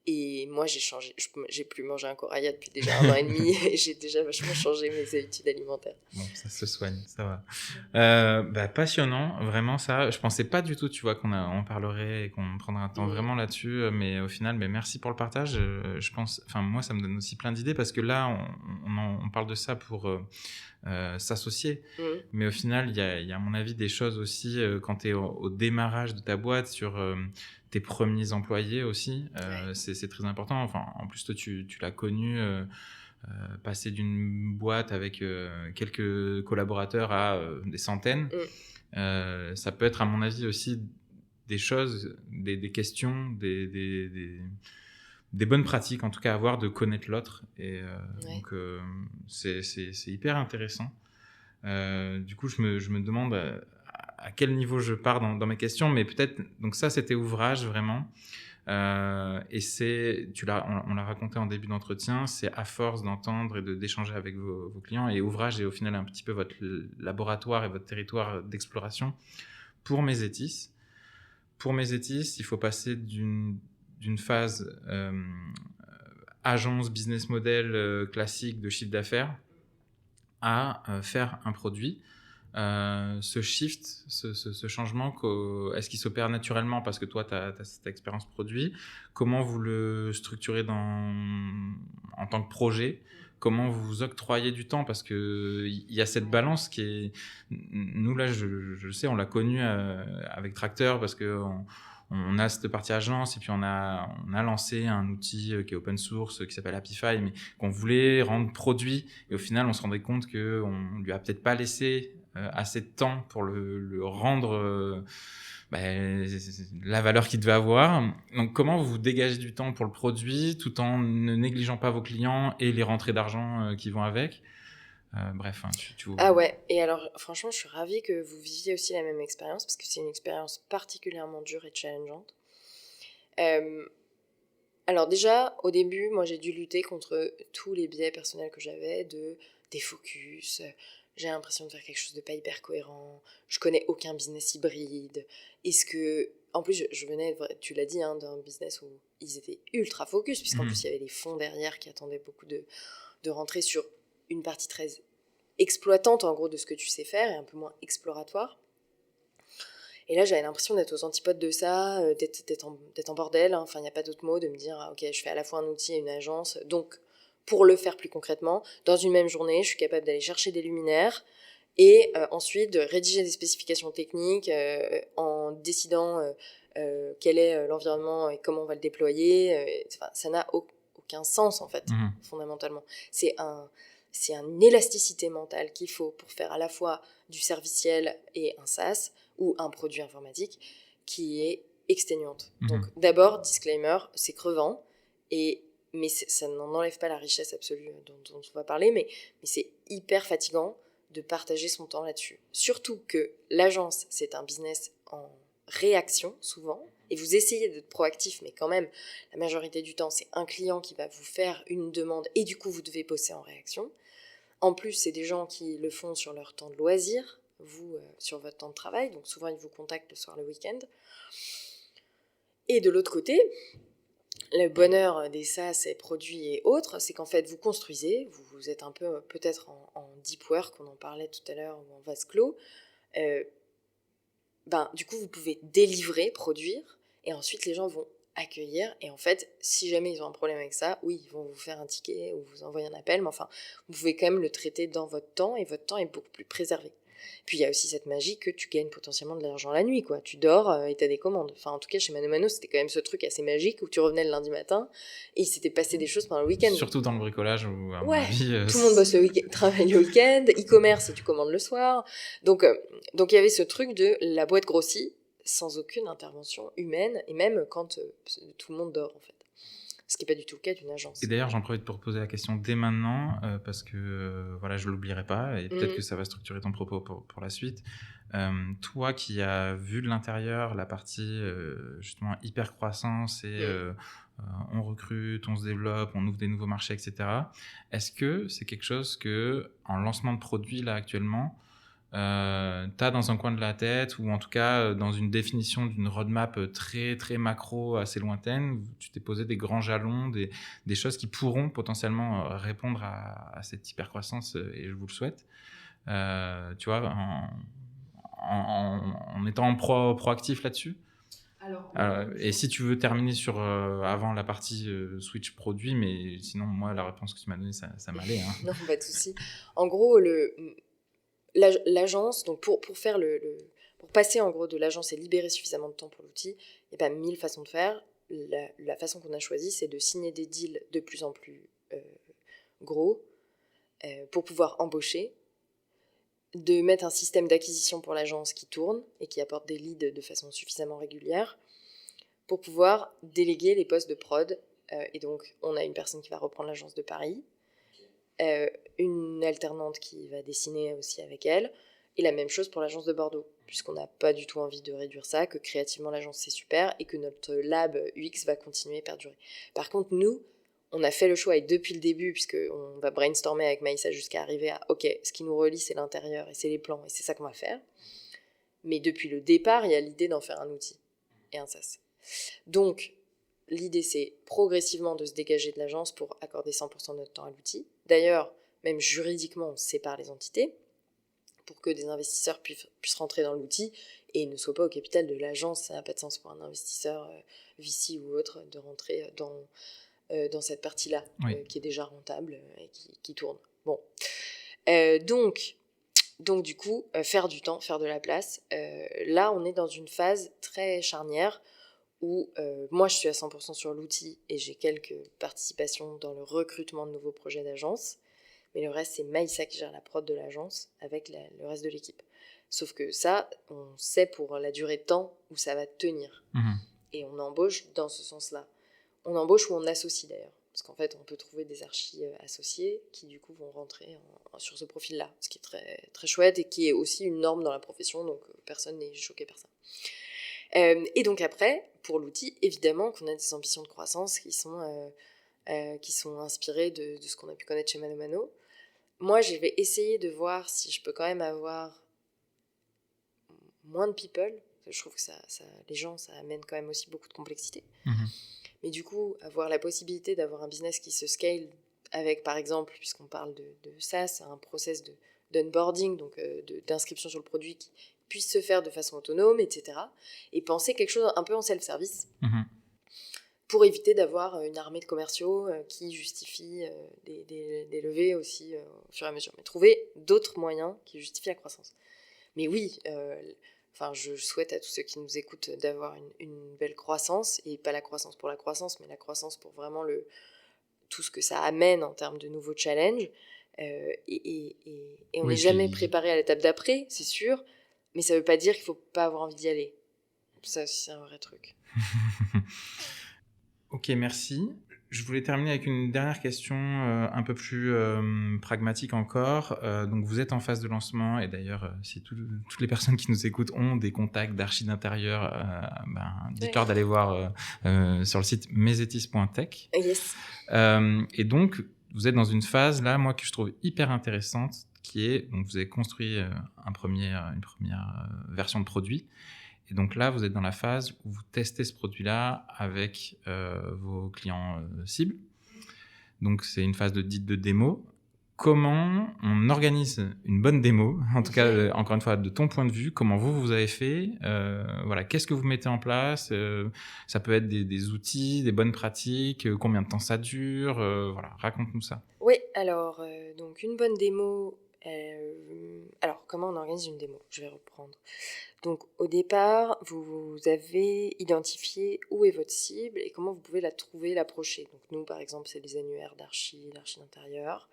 Et moi, j'ai changé. J'ai plus mangé un coraya depuis déjà 1 an et demi, et j'ai déjà vachement changé mes habitudes alimentaires. Bon, ça se soigne, ça va. Passionnant, vraiment ça. Je pensais pas du tout, tu vois, on parlerait et qu'on prendrait un temps vraiment là-dessus, mais au final, merci pour le partage. Je pense, enfin moi, ça me donne aussi plein d'idées parce que là, on parle de ça pour s'associer, mais au final, il y a à mon avis des choses aussi quand tu es au démarrage de ta boîte sur tes premiers employés aussi. C'est très important. Enfin, en plus, toi, tu l'as connu. Passer d'une boîte avec quelques collaborateurs à des centaines, ça peut être à mon avis aussi des choses, des questions, des bonnes pratiques en tout cas à avoir, de connaître l'autre, et donc c'est hyper intéressant. Du coup je me demande à quel niveau je pars dans mes questions, mais peut-être, donc ça c'était ouvrage vraiment. Et on l'a raconté en début d'entretien, c'est à force d'entendre et d'échanger avec vos clients, et ouvrage est au final un petit peu votre laboratoire et votre territoire d'exploration. Pour Mesetis, il faut passer d'une phase agence business model classique de chiffre d'affaires à faire un produit. Ce shift, ce changement, est-ce qu'il s'opère naturellement parce que toi, tu as cette expérience produit? Comment vous le structurez en tant que projet? Comment vous vous octroyez du temps? Parce qu'il y a cette balance qui est... Nous, là, je le sais, on l'a connu avec Tracteur, parce qu'on a cette partie agence, et puis on a lancé un outil qui est open source, qui s'appelle Happify, mais qu'on voulait rendre produit. Et au final, on se rendait compte qu'on lui a peut-être pas laissé assez de temps pour le rendre la valeur qu'il devait avoir. Donc comment vous dégagez du temps pour le produit tout en ne négligeant pas vos clients et les rentrées d'argent qui vont avec? Bref, hein, Ah ouais, et alors franchement, je suis ravie que vous viviez aussi la même expérience, parce que c'est une expérience particulièrement dure et challengeante. Alors déjà, au début, moi j'ai dû lutter contre tous les biais personnels que j'avais de défocus, j'ai l'impression de faire quelque chose de pas hyper cohérent, je connais aucun business hybride, est-ce que... En plus, je venais, tu l'as dit, hein, d'un business où ils étaient ultra focus, puisqu'en plus il y avait les fonds derrière qui attendaient beaucoup de rentrer sur une partie très exploitante en gros de ce que tu sais faire, et un peu moins exploratoire. Et là, j'avais l'impression d'être aux antipodes de ça, d'être en bordel, hein. Enfin, il n'y a pas d'autre mot, de me dire, ok, je fais à la fois un outil et une agence. Donc, pour le faire plus concrètement, dans une même journée, je suis capable d'aller chercher des luminaires et ensuite de rédiger des spécifications techniques en décidant quel est l'environnement et comment on va le déployer. Enfin, ça n'a aucun sens, en fait, fondamentalement. C'est une élasticité mentale qu'il faut pour faire à la fois du serviciel et un SaaS ou un produit informatique qui est exténuante. Donc d'abord, disclaimer, c'est crevant, mais ça n'en enlève pas la richesse absolue dont on va parler, mais c'est hyper fatigant de partager son temps là-dessus. Surtout que l'agence, c'est un business en réaction souvent, et vous essayez d'être proactif, mais quand même, la majorité du temps, c'est un client qui va vous faire une demande, et du coup, vous devez bosser en réaction. En plus, c'est des gens qui le font sur leur temps de loisir, vous, sur votre temps de travail, donc souvent, ils vous contactent le soir, le week-end. Et de l'autre côté, le bonheur des SaaS et produits et autres, c'est qu'en fait, vous construisez, vous êtes un peu peut-être en deep work, on en parlait tout à l'heure, ou en vase clos. Du coup, vous pouvez délivrer, produire, et ensuite les gens vont accueillir. Et en fait, si jamais ils ont un problème avec ça, oui, ils vont vous faire un ticket ou vous envoyer un appel, mais enfin, vous pouvez quand même le traiter dans votre temps, et votre temps est beaucoup plus préservé. Puis il y a aussi cette magie que tu gagnes potentiellement de l'argent la nuit, quoi. Tu dors et t'as des commandes. Enfin, en tout cas, chez Mano Mano, c'était quand même ce truc assez magique où tu revenais le lundi matin et il s'était passé des choses pendant le week-end. Surtout dans le bricolage où, à mon Ouais, avis... tout le monde bosse le week-end, travaille le week-end, e-commerce, tu commandes le soir. Donc il y avait ce truc de la boîte grossit sans aucune intervention humaine, et même quand tout le monde dort, en fait. Ce qui n'est pas du tout le cas d'une agence. Et d'ailleurs, j'en profite pour poser la question dès maintenant, parce que voilà, je ne l'oublierai pas, et peut-être que ça va structurer ton propos pour la suite. Toi qui as vu de l'intérieur la partie justement hyper croissance et on recrute, on se développe, on ouvre des nouveaux marchés, etc. Est-ce que c'est quelque chose que, en lancement de produit là actuellement, t'as dans un coin de la tête, ou en tout cas dans une définition d'une roadmap très très macro, assez lointaine, où tu t'es posé des grands jalons, des choses qui pourront potentiellement répondre à cette hypercroissance, et je vous le souhaite, tu vois, en étant proactif là-dessus. Et si tu veux terminer sur avant la partie switch produit, mais sinon moi la réponse que tu m'as donnée ça m'allait, hein. Non, pas de souci. En gros, l'agence, donc pour faire pour passer en gros de l'agence et libérer suffisamment de temps pour l'outil, il y a pas 1000 façons de faire. La façon qu'on a choisie, c'est de signer des deals de plus en plus gros pour pouvoir embaucher, de mettre un système d'acquisition pour l'agence qui tourne et qui apporte des leads de façon suffisamment régulière, pour pouvoir déléguer les postes de prod. Et donc, on a une personne qui va reprendre l'agence de Paris, une alternante qui va dessiner aussi avec elle, et la même chose pour l'agence de Bordeaux, puisqu'on n'a pas du tout envie de réduire ça, que créativement l'agence c'est super, et que notre lab UX va continuer à perdurer. Par contre, nous, on a fait le choix, et depuis le début, puisqu'on va brainstormer avec Maïssa jusqu'à arriver à, ok, ce qui nous relie c'est l'intérieur, et c'est les plans, et c'est ça qu'on va faire. Mais depuis le départ, il y a l'idée d'en faire un outil, et un SaaS. Donc, l'idée, c'est progressivement de se dégager de l'agence pour accorder 100% de notre temps à l'outil. D'ailleurs, même juridiquement, on sépare les entités pour que des investisseurs puissent rentrer dans l'outil et ne soient pas au capital de l'agence. Ça n'a pas de sens pour un investisseur VC ou autre de rentrer dans cette partie-là, oui, qui est déjà rentable et qui tourne. Bon. Donc, du coup, faire du temps, faire de la place. Là, on est dans une phase très charnière où moi je suis à 100% sur l'outil et j'ai quelques participations dans le recrutement de nouveaux projets d'agence, mais le reste c'est Maïssa qui gère la prod de l'agence avec le reste de l'équipe. Sauf que ça, on sait pour la durée de temps où ça va tenir. Et on embauche dans ce sens-là. On embauche ou on associe d'ailleurs, parce qu'en fait on peut trouver des archis associés qui du coup vont rentrer sur ce profil-là, ce qui est très, très chouette et qui est aussi une norme dans la profession, donc personne n'est choqué par ça. Et donc après, pour l'outil, évidemment qu'on a des ambitions de croissance qui sont inspirées de ce qu'on a pu connaître chez Mano Mano. Moi, je vais essayer de voir si je peux quand même avoir moins de people. Je trouve que les gens, ça amène quand même aussi beaucoup de complexité. Mais du coup, avoir la possibilité d'avoir un business qui se scale avec, par exemple, puisqu'on parle de SaaS, un process d'onboarding, donc d'inscription sur le produit qui puisse se faire de façon autonome, etc. Et penser quelque chose un peu en self-service pour éviter d'avoir une armée de commerciaux qui justifie des levées aussi au fur et à mesure. Mais trouver d'autres moyens qui justifient la croissance. Mais oui, je souhaite à tous ceux qui nous écoutent d'avoir une belle croissance, et pas la croissance pour la croissance, mais la croissance pour vraiment tout ce que ça amène en termes de nouveaux challenges. Et on n'est jamais préparé à l'étape d'après, c'est sûr. Mais ça ne veut pas dire qu'il ne faut pas avoir envie d'y aller. Ça aussi, c'est un vrai truc. Ok, merci. Je voulais terminer avec une dernière question un peu plus pragmatique encore. Donc, vous êtes en phase de lancement, et d'ailleurs, si toutes les personnes qui nous écoutent ont des contacts d'archi d'intérieur, dites-leur d'aller voir sur le site mesetis.tech. Yes. Et donc, vous êtes dans une phase, là, moi, que je trouve hyper intéressante, qui est, donc vous avez construit une première version de produit, Et donc là, vous êtes dans la phase où vous testez ce produit-là avec vos clients cibles. Donc, c'est une phase dite de démo. Comment on organise une bonne démo? En tout cas, encore une fois, de ton point de vue, comment vous avez fait? Voilà, qu'est-ce que vous mettez en place? Ça peut être des outils, des bonnes pratiques, combien de temps ça dure? Voilà, raconte-nous ça. Oui, alors, donc une bonne démo. Alors, comment on organise une démo? Je vais reprendre. Donc, au départ, vous avez identifié où est votre cible et comment vous pouvez la trouver, l'approcher. Donc, nous, par exemple, c'est les annuaires d'archi d'intérieur.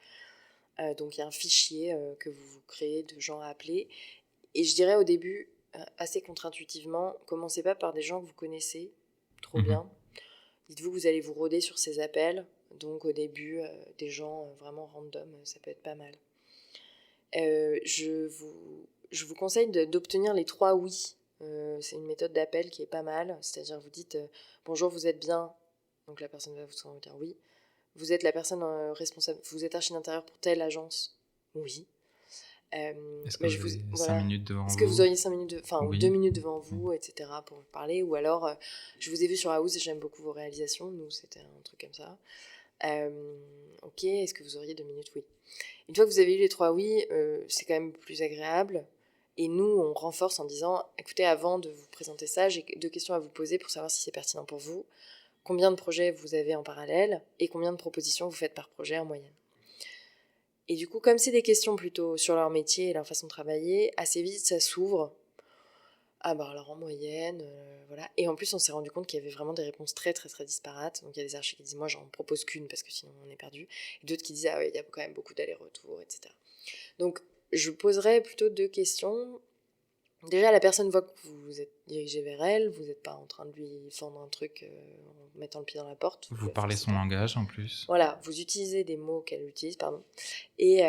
Donc, il y a un fichier que vous créez de gens à appeler. Et je dirais au début, assez contre-intuitivement, commencez pas par des gens que vous connaissez trop bien. Dites-vous que vous allez vous rôder sur ces appels. Donc, au début, des gens vraiment random, ça peut être pas mal. Je vous conseille d'obtenir les 3 oui. C'est une méthode d'appel qui est pas mal. C'est-à-dire, vous dites bonjour, vous êtes bien. Donc, la personne va vous dire oui. Vous êtes la personne responsable. Vous êtes archi d'intérieur pour telle agence. Oui. Est-ce que vous avez 5 minutes devant vous? Est-ce que vous auriez 5 minutes, oui. ou 2 minutes devant vous, etc. pour vous parler? Ou alors, je vous ai vu sur House et j'aime beaucoup vos réalisations. Nous, c'était un truc comme ça. Ok, est-ce que vous auriez 2 minutes? Oui. Une fois que vous avez eu les 3 oui, c'est quand même plus agréable. Et nous, on renforce en disant, écoutez, avant de vous présenter ça, j'ai 2 questions à vous poser pour savoir si c'est pertinent pour vous. Combien de projets vous avez en parallèle et combien de propositions vous faites par projet en moyenne? Et du coup, comme c'est des questions plutôt sur leur métier et leur façon de travailler, assez vite, ça s'ouvre. Ah bah alors en moyenne, voilà. Et en plus, on s'est rendu compte qu'il y avait vraiment des réponses très très très disparates. Donc il y a des archis qui disent, moi j'en propose qu'une parce que sinon on est perdu. Et d'autres qui disent, ah ouais, il y a quand même beaucoup d'allers-retours, etc. Donc je poserais plutôt 2 questions. Déjà, la personne voit que vous êtes dirigé vers elle, vous n'êtes pas en train de lui vendre un truc en mettant le pied dans la porte. Vous parlez son langage en plus. Voilà, vous utilisez des mots qu'elle utilise, pardon. Et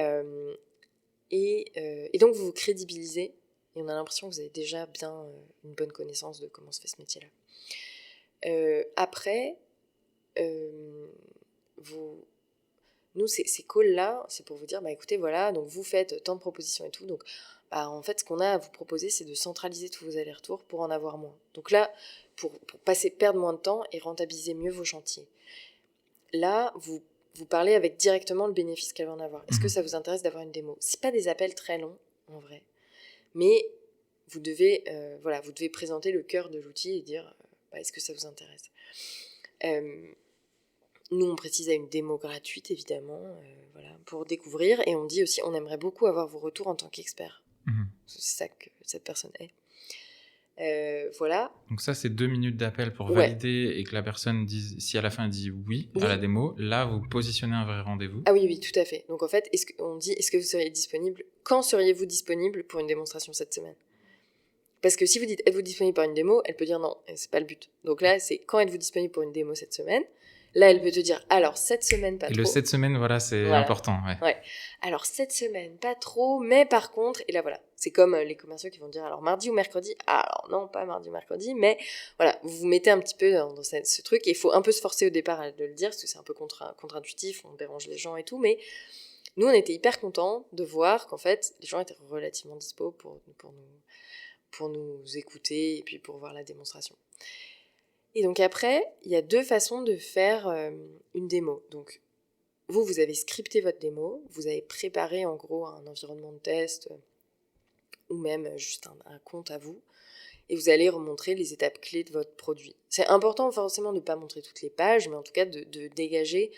donc vous vous crédibilisez et on a l'impression que vous avez déjà bien une bonne connaissance de comment se fait ce métier-là. Après, nous, ces calls-là, c'est pour vous dire, bah écoutez, voilà, donc vous faites tant de propositions et tout, donc bah, en fait, ce qu'on a à vous proposer, c'est de centraliser tous vos allers-retours pour en avoir moins. Donc là, pour perdre moins de temps et rentabiliser mieux vos chantiers. Là, vous parlez avec directement le bénéfice qu'elle va en avoir. Est-ce que ça vous intéresse d'avoir une démo? C'est pas des appels très longs, en vrai. Mais vous devez présenter le cœur de l'outil et dire est-ce que ça vous intéresse? Nous, on précise à une démo gratuite, évidemment, pour découvrir. Et on dit aussi, on aimerait beaucoup avoir vos retours en tant qu'expert. C'est ça que cette personne est. Voilà. Donc ça, c'est 2 minutes d'appel pour valider et que la personne dise, si à la fin elle dit oui à la démo, là, vous positionnez un vrai rendez-vous. Ah oui, tout à fait. Donc en fait, on dit, est-ce que vous seriez disponible? Quand seriez-vous disponible pour une démonstration cette semaine? Parce que si vous dites, êtes-vous disponible pour une démo, elle peut dire non, et c'est pas le but. Donc là, c'est quand êtes-vous disponible pour une démo cette semaine? Là, elle peut te dire, alors, cette semaine, pas trop. Et le cette semaine, voilà, c'est important. Ouais. Alors, cette semace pas trop, mais par contre, et là, voilà, c'est comme les commerciaux qui vont dire, alors, mardi ou mercredi? Alors, non, pas mardi ou mercredi, mais voilà, vous vous mettez un petit peu dans ce truc, et il faut un peu se forcer au départ de le dire, parce que c'est un peu contre-intuitif, on dérange les gens et tout, mais nous, on était hyper contents de voir qu'en fait, les gens étaient relativement dispo pour nous écouter, et puis pour voir la démonstration. Et donc après, il y a 2 façons de faire une démo. Donc, vous avez scripté votre démo, vous avez préparé en gros un environnement de test ou même juste un compte à vous, et vous allez remontrer les étapes clés de votre produit. C'est important forcément de ne pas montrer toutes les pages, mais en tout cas de dégager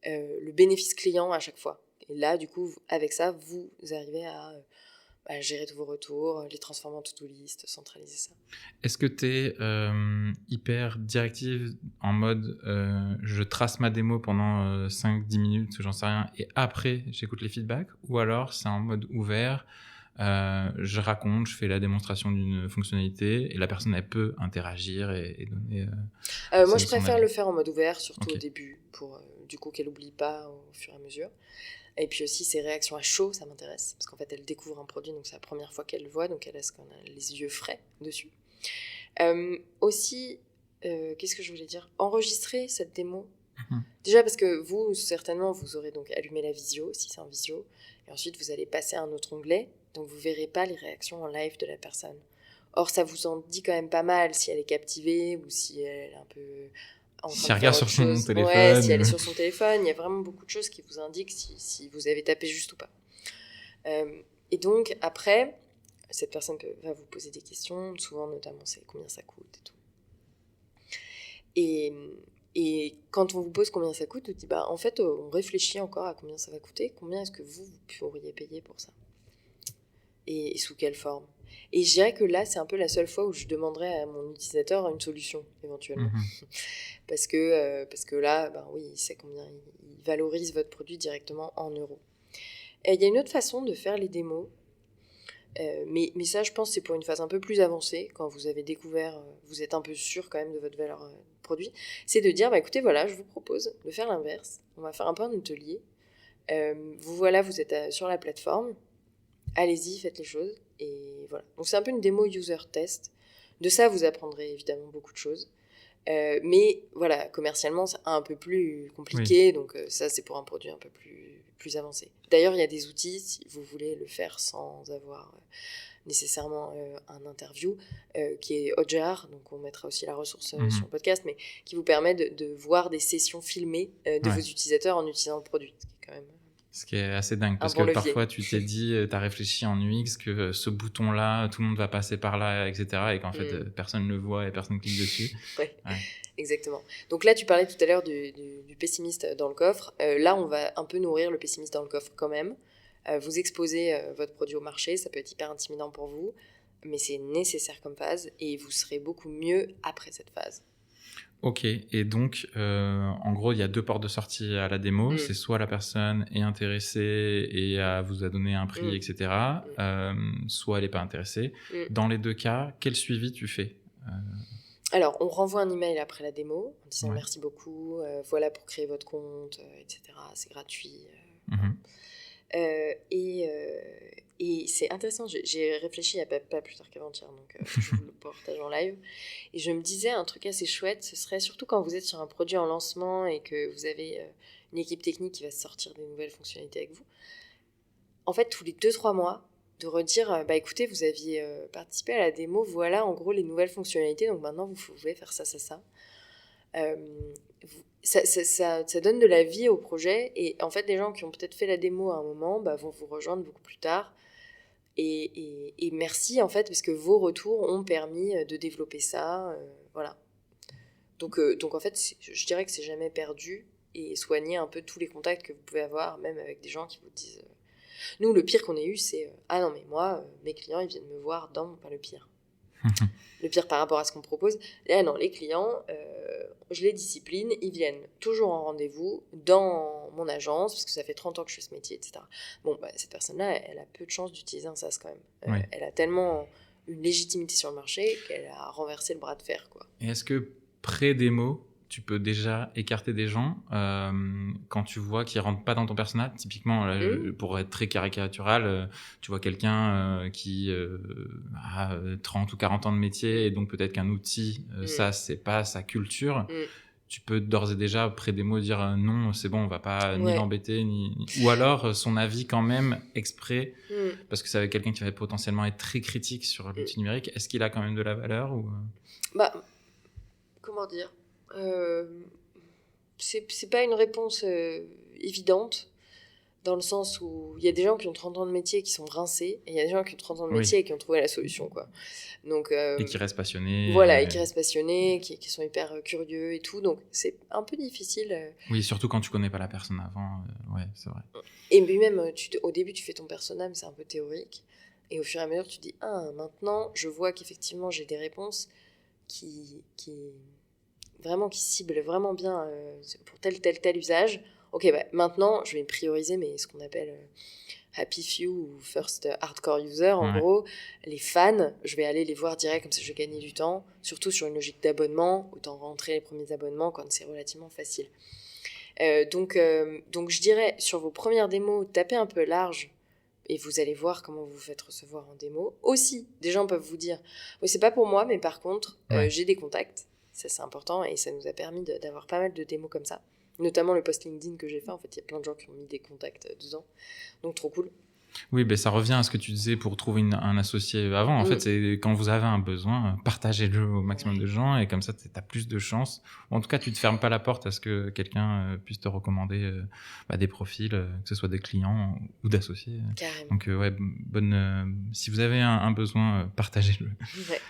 le bénéfice client à chaque fois. Et là, du coup, avec ça, vous arrivez à gérer tous vos retours, les transformer en to-do list, centraliser ça. Est-ce que tu es hyper directive en mode je trace ma démo pendant 5-10 minutes, j'en sais rien, et après j'écoute les feedbacks? Ou alors c'est en mode ouvert, je raconte, je fais la démonstration d'une fonctionnalité et la personne elle peut interagir et donner moi je préfère le faire en mode ouvert, surtout au début, pour du coup qu'elle n'oublie pas au fur et à mesure. Et puis aussi, ses réactions à chaud, ça m'intéresse. Parce qu'en fait, elle découvre un produit, donc c'est la première fois qu'elle le voit, donc elle a les yeux frais dessus. Aussi, qu'est-ce que je voulais dire? Enregistrer cette démo. Déjà parce que vous, certainement, vous aurez donc allumé la visio, si c'est en visio. Et ensuite, vous allez passer à un autre onglet. Donc, vous ne verrez pas les réactions en live de la personne. Or, ça vous en dit quand même pas mal si elle est captivée ou si elle est un peu en train Si de elle faire regarde sur autre son chose. téléphone. Ouais, si elle est sur son téléphone, il y a vraiment beaucoup de choses qui vous indiquent si vous avez tapé juste ou pas. Et donc, après, cette personne va vous poser des questions, souvent notamment c'est combien ça coûte et tout. Et quand on vous pose combien ça coûte, on dit en fait on réfléchit encore à combien ça va coûter, combien est-ce que vous pourriez payer pour ça et sous quelle forme. Et je dirais que là c'est un peu la seule fois où je demanderais à mon utilisateur une solution éventuellement. Parce que là oui, il sait combien il valorise votre produit directement en euros. Et il y a une autre façon de faire les démos. Mais ça, je pense, c'est pour une phase un peu plus avancée, quand vous avez découvert, vous êtes un peu sûr quand même de votre valeur produit, c'est de dire, écoutez, voilà, je vous propose de faire l'inverse. On va faire un peu un atelier. Vous êtes sur la plateforme. Allez-y, faites les choses. Et voilà. Donc, c'est un peu une démo user test. De ça, vous apprendrez évidemment beaucoup de choses. Mais voilà, commercialement, c'est un peu plus compliqué. Oui. Donc, ça, c'est pour un produit un peu plus avancé. D'ailleurs, il y a des outils, si vous voulez le faire sans avoir nécessairement un interview, qui est Hotjar, donc on mettra aussi la ressource sur le podcast, mais qui vous permet de voir des sessions filmées de vos utilisateurs en utilisant le produit, ce qui est quand même... Ce qui est assez dingue, parce que parfois tu t'es dit, tu as réfléchi en UX que ce bouton-là, tout le monde va passer par là, etc. Et qu'en fait, personne ne le voit et personne ne clique dessus. Ouais. Exactement. Donc là, tu parlais tout à l'heure du pessimiste dans le coffre. Là, on va un peu nourrir le pessimiste dans le coffre quand même. Vous exposez votre produit au marché, ça peut être hyper intimidant pour vous, mais c'est nécessaire comme phase et vous serez beaucoup mieux après cette phase. Ok, et donc, en gros, il y a 2 portes de sortie à la démo. C'est soit la personne est intéressée et vous a donné un prix, etc. Soit elle n'est pas intéressée. Dans les 2 cas, quel suivi tu fais ? Alors, on renvoie un email après la démo en disant merci beaucoup, voilà pour créer votre compte, etc. C'est gratuit. Et c'est intéressant, j'ai réfléchi il n'y a pas plus tard qu'avant-hier, donc je vous le partage en live. Et je me disais un truc assez chouette, ce serait surtout quand vous êtes sur un produit en lancement et que vous avez une équipe technique qui va sortir des nouvelles fonctionnalités avec vous. En fait, tous les 2-3 mois, de redire, écoutez, vous aviez participé à la démo, voilà en gros les nouvelles fonctionnalités, donc maintenant vous pouvez faire ça. Ça donne de la vie au projet, et en fait, les gens qui ont peut-être fait la démo à un moment vont vous rejoindre beaucoup plus tard. Et merci, en fait, parce que vos retours ont permis de développer ça. Voilà. Donc en fait, je dirais que c'est jamais perdu, et soigner un peu tous les contacts que vous pouvez avoir, même avec des gens qui vous disent... Nous, le pire qu'on ait eu, c'est ah non, mais moi, mes clients, ils viennent me voir dans... Enfin, le pire. Le pire par rapport à ce qu'on propose. Là, non, les clients, je les discipline, ils viennent toujours en rendez-vous dans mon agence, parce que ça fait 30 ans que je fais ce métier, etc. Bon, cette personne-là, elle a peu de chance d'utiliser un SaaS quand même. Elle a tellement une légitimité sur le marché qu'elle a renversé le bras de fer, quoi. Et est-ce que pré-démo, tu peux déjà écarter des gens quand tu vois qu'ils ne rentrent pas dans ton persona? Typiquement, pour être très caricatural, tu vois quelqu'un qui a 30 ou 40 ans de métier, et donc peut-être qu'un outil, ça, c'est pas sa culture. Tu peux d'ores et déjà, pré-démo, dire non, c'est bon, on va pas ni l'embêter, ou alors son avis quand même exprès, parce que c'est avec quelqu'un qui va potentiellement être très critique sur l'outil numérique. Est-ce qu'il a quand même de la valeur ou... Comment dire, c'est pas une réponse évidente, dans le sens où il y a des gens qui ont 30 ans de métier qui sont rincés, et il y a des gens qui ont 30 ans de métier et qui ont trouvé la solution, quoi. Donc, et qui restent passionnés. Voilà, et qui restent passionnés, qui sont hyper curieux et tout, donc c'est un peu difficile. Oui, surtout quand tu connais pas la personne avant, c'est vrai. Et puis même, au début, tu fais ton persona, mais c'est un peu théorique, et au fur et à mesure, tu te dis, maintenant, je vois qu'effectivement, j'ai des réponses qui ciblent vraiment bien pour tel usage. Ok, maintenant, je vais prioriser ce qu'on appelle Happy Few ou First Hardcore User. En gros, les fans, je vais aller les voir direct, comme ça je vais gagner du temps. Surtout sur une logique d'abonnement, autant rentrer les premiers abonnements quand c'est relativement facile. Donc je dirais, sur vos premières démos, tapez un peu large et vous allez voir comment vous vous faites recevoir en démo. Aussi, des gens peuvent vous dire, oui, c'est pas pour moi, mais par contre, j'ai des contacts. Ça, c'est important, et ça nous a permis d'avoir pas mal de démos comme ça. Notamment le post LinkedIn que j'ai fait, en fait, il y a plein de gens qui ont mis des contacts dedans. Donc, trop cool. Oui, ben ça revient à ce que tu disais pour trouver un associé avant. En fait, c'est quand vous avez un besoin, partagez-le au maximum de gens et comme ça, tu as plus de chances. En tout cas, tu te fermes pas la porte à ce que quelqu'un puisse te recommander des profils, que ce soit des clients ou d'associés. Carrément. Donc, si vous avez un besoin, partagez-le. Ouais.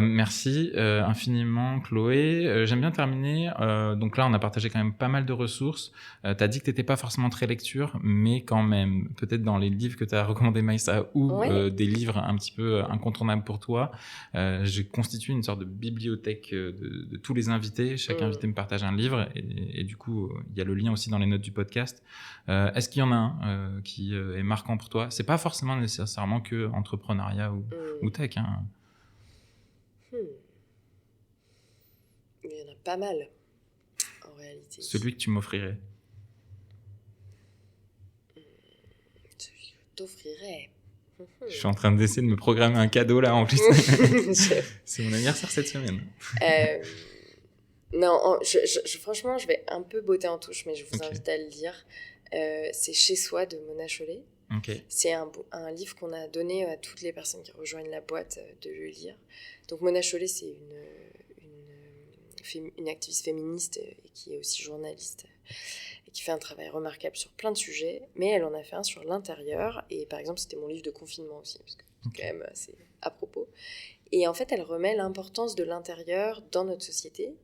Merci infiniment Chloé. J'aime bien terminer. Donc là, on a partagé quand même pas mal de ressources. Tu as dit que tu n'étais pas forcément très lecture, mais quand même, peut-être dans les livres que tu as recommandé Maïssa ou des livres un petit peu incontournables pour toi, j'ai constitué une sorte de bibliothèque de tous les invités. Chaque invité me partage un livre et du coup, il y a le lien aussi dans les notes du podcast. Est-ce qu'il y en a un qui est marquant pour toi ? C'est pas forcément nécessairement que entrepreneuriat ou tech, hein. Il y en a pas mal, en réalité. Celui que tu m'offrirais. Celui que je t'offrirais. Je suis en train d'essayer de me programmer un cadeau là en plus. C'est mon anniversaire cette semaine. Non, franchement, je vais un peu botter en touche, mais je vous invite à le lire. C'est Chez soi de Mona Chollet. C'est un livre qu'on a donné à toutes les personnes qui rejoignent la boîte de le lire. Donc Mona Chollet, c'est une activiste féministe et qui est aussi journaliste et qui fait un travail remarquable sur plein de sujets, mais elle en a fait un sur l'intérieur, et par exemple c'était mon livre de confinement aussi, parce que c'est quand même assez à propos. Et en fait elle remet l'importance de l'intérieur dans notre société.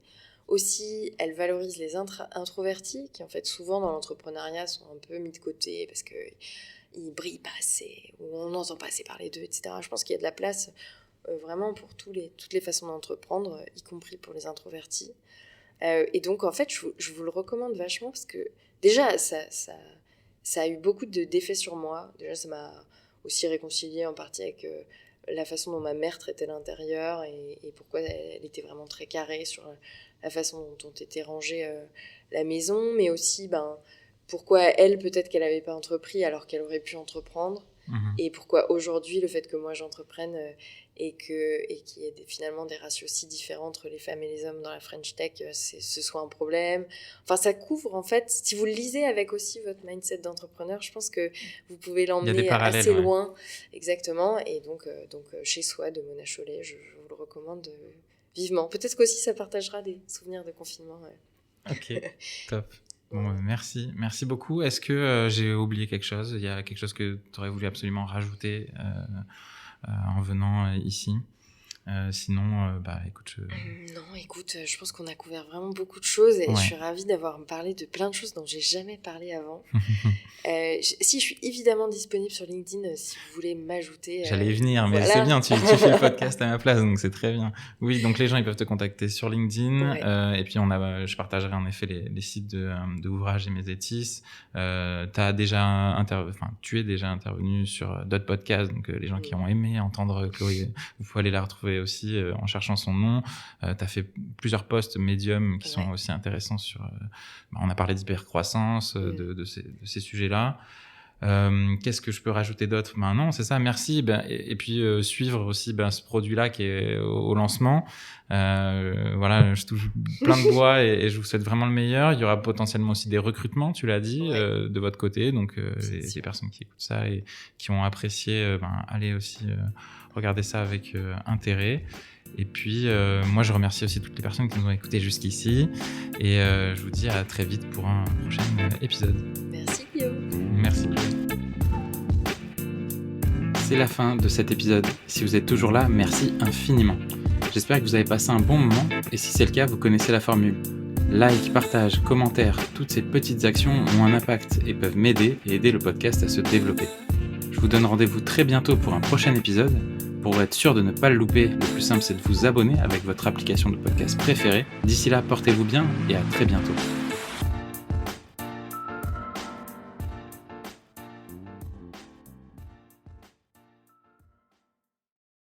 Aussi, elle valorise les introvertis qui en fait souvent dans l'entrepreneuriat sont un peu mis de côté parce qu'ils brillent pas assez, ou on n'entend pas assez parler d'eux, etc. Je pense qu'il y a de la place vraiment pour toutes les façons d'entreprendre, y compris pour les introvertis. Et donc, en fait, je vous le recommande vachement parce que déjà, ça a eu beaucoup d'effets sur moi. Déjà, ça m'a aussi réconciliée en partie avec la façon dont ma mère traitait l'intérieur et pourquoi elle était vraiment très carrée sur la façon dont était rangée la maison, mais aussi pourquoi elle, peut-être qu'elle n'avait pas entrepris alors qu'elle aurait pu entreprendre. Et pourquoi aujourd'hui le fait que moi j'entreprenne et qu'il y ait finalement des ratios si différents entre les femmes et les hommes dans la French Tech, ce soit un problème. Enfin, ça couvre en fait, si vous le lisez avec aussi votre mindset d'entrepreneur, je pense que vous pouvez l'emmener assez loin. Exactement. Et donc Chez soi de Mona Chollet, je vous le recommande vivement. Peut-être qu'aussi ça partagera des souvenirs de confinement. Ok, top. Bon, merci beaucoup. Est-ce que j'ai oublié quelque chose ? Il y a quelque chose que tu aurais voulu absolument rajouter en venant ici ? Sinon, écoute... Non, écoute, je pense qu'on a couvert vraiment beaucoup de choses et je suis ravie d'avoir parlé de plein de choses dont j'ai jamais parlé avant. Je suis évidemment disponible sur LinkedIn si vous voulez m'ajouter. J'allais y venir, mais c'est bien, tu fais le podcast à ma place, donc c'est très bien. Oui, donc les gens ils peuvent te contacter sur LinkedIn et puis je partagerai en effet les sites de Ouvrage et Mésétis. Tu es déjà intervenu sur d'autres podcasts, donc les gens qui ont aimé entendre Chloé, vous pouvez aller la retrouver aussi en cherchant son nom. Tu as fait plusieurs posts Medium qui sont aussi intéressants sur... on a parlé d'hypercroissance, de ces sujets-là. Qu'est-ce que je peux rajouter d'autre ? Non, c'est ça, merci. Et puis suivre aussi ce produit-là qui est au lancement. Je touche plein de bois et je vous souhaite vraiment le meilleur. Il y aura potentiellement aussi des recrutements, tu l'as dit, de votre côté. Donc les personnes qui écoutent ça et qui ont apprécié, allez aussi regarder ça avec intérêt. Et puis, moi, je remercie aussi toutes les personnes qui nous ont écoutés jusqu'ici. Et je vous dis à très vite pour un prochain épisode. Merci, Guillaume. Merci. C'est la fin de cet épisode. Si vous êtes toujours là, merci infiniment. J'espère que vous avez passé un bon moment. Et si c'est le cas, vous connaissez la formule. Like, partage, commentaire, toutes ces petites actions ont un impact et peuvent m'aider et aider le podcast à se développer. Je vous donne rendez-vous très bientôt pour un prochain épisode. Pour être sûr de ne pas le louper, le plus simple c'est de vous abonner avec votre application de podcast préférée. D'ici là, portez-vous bien et à très bientôt.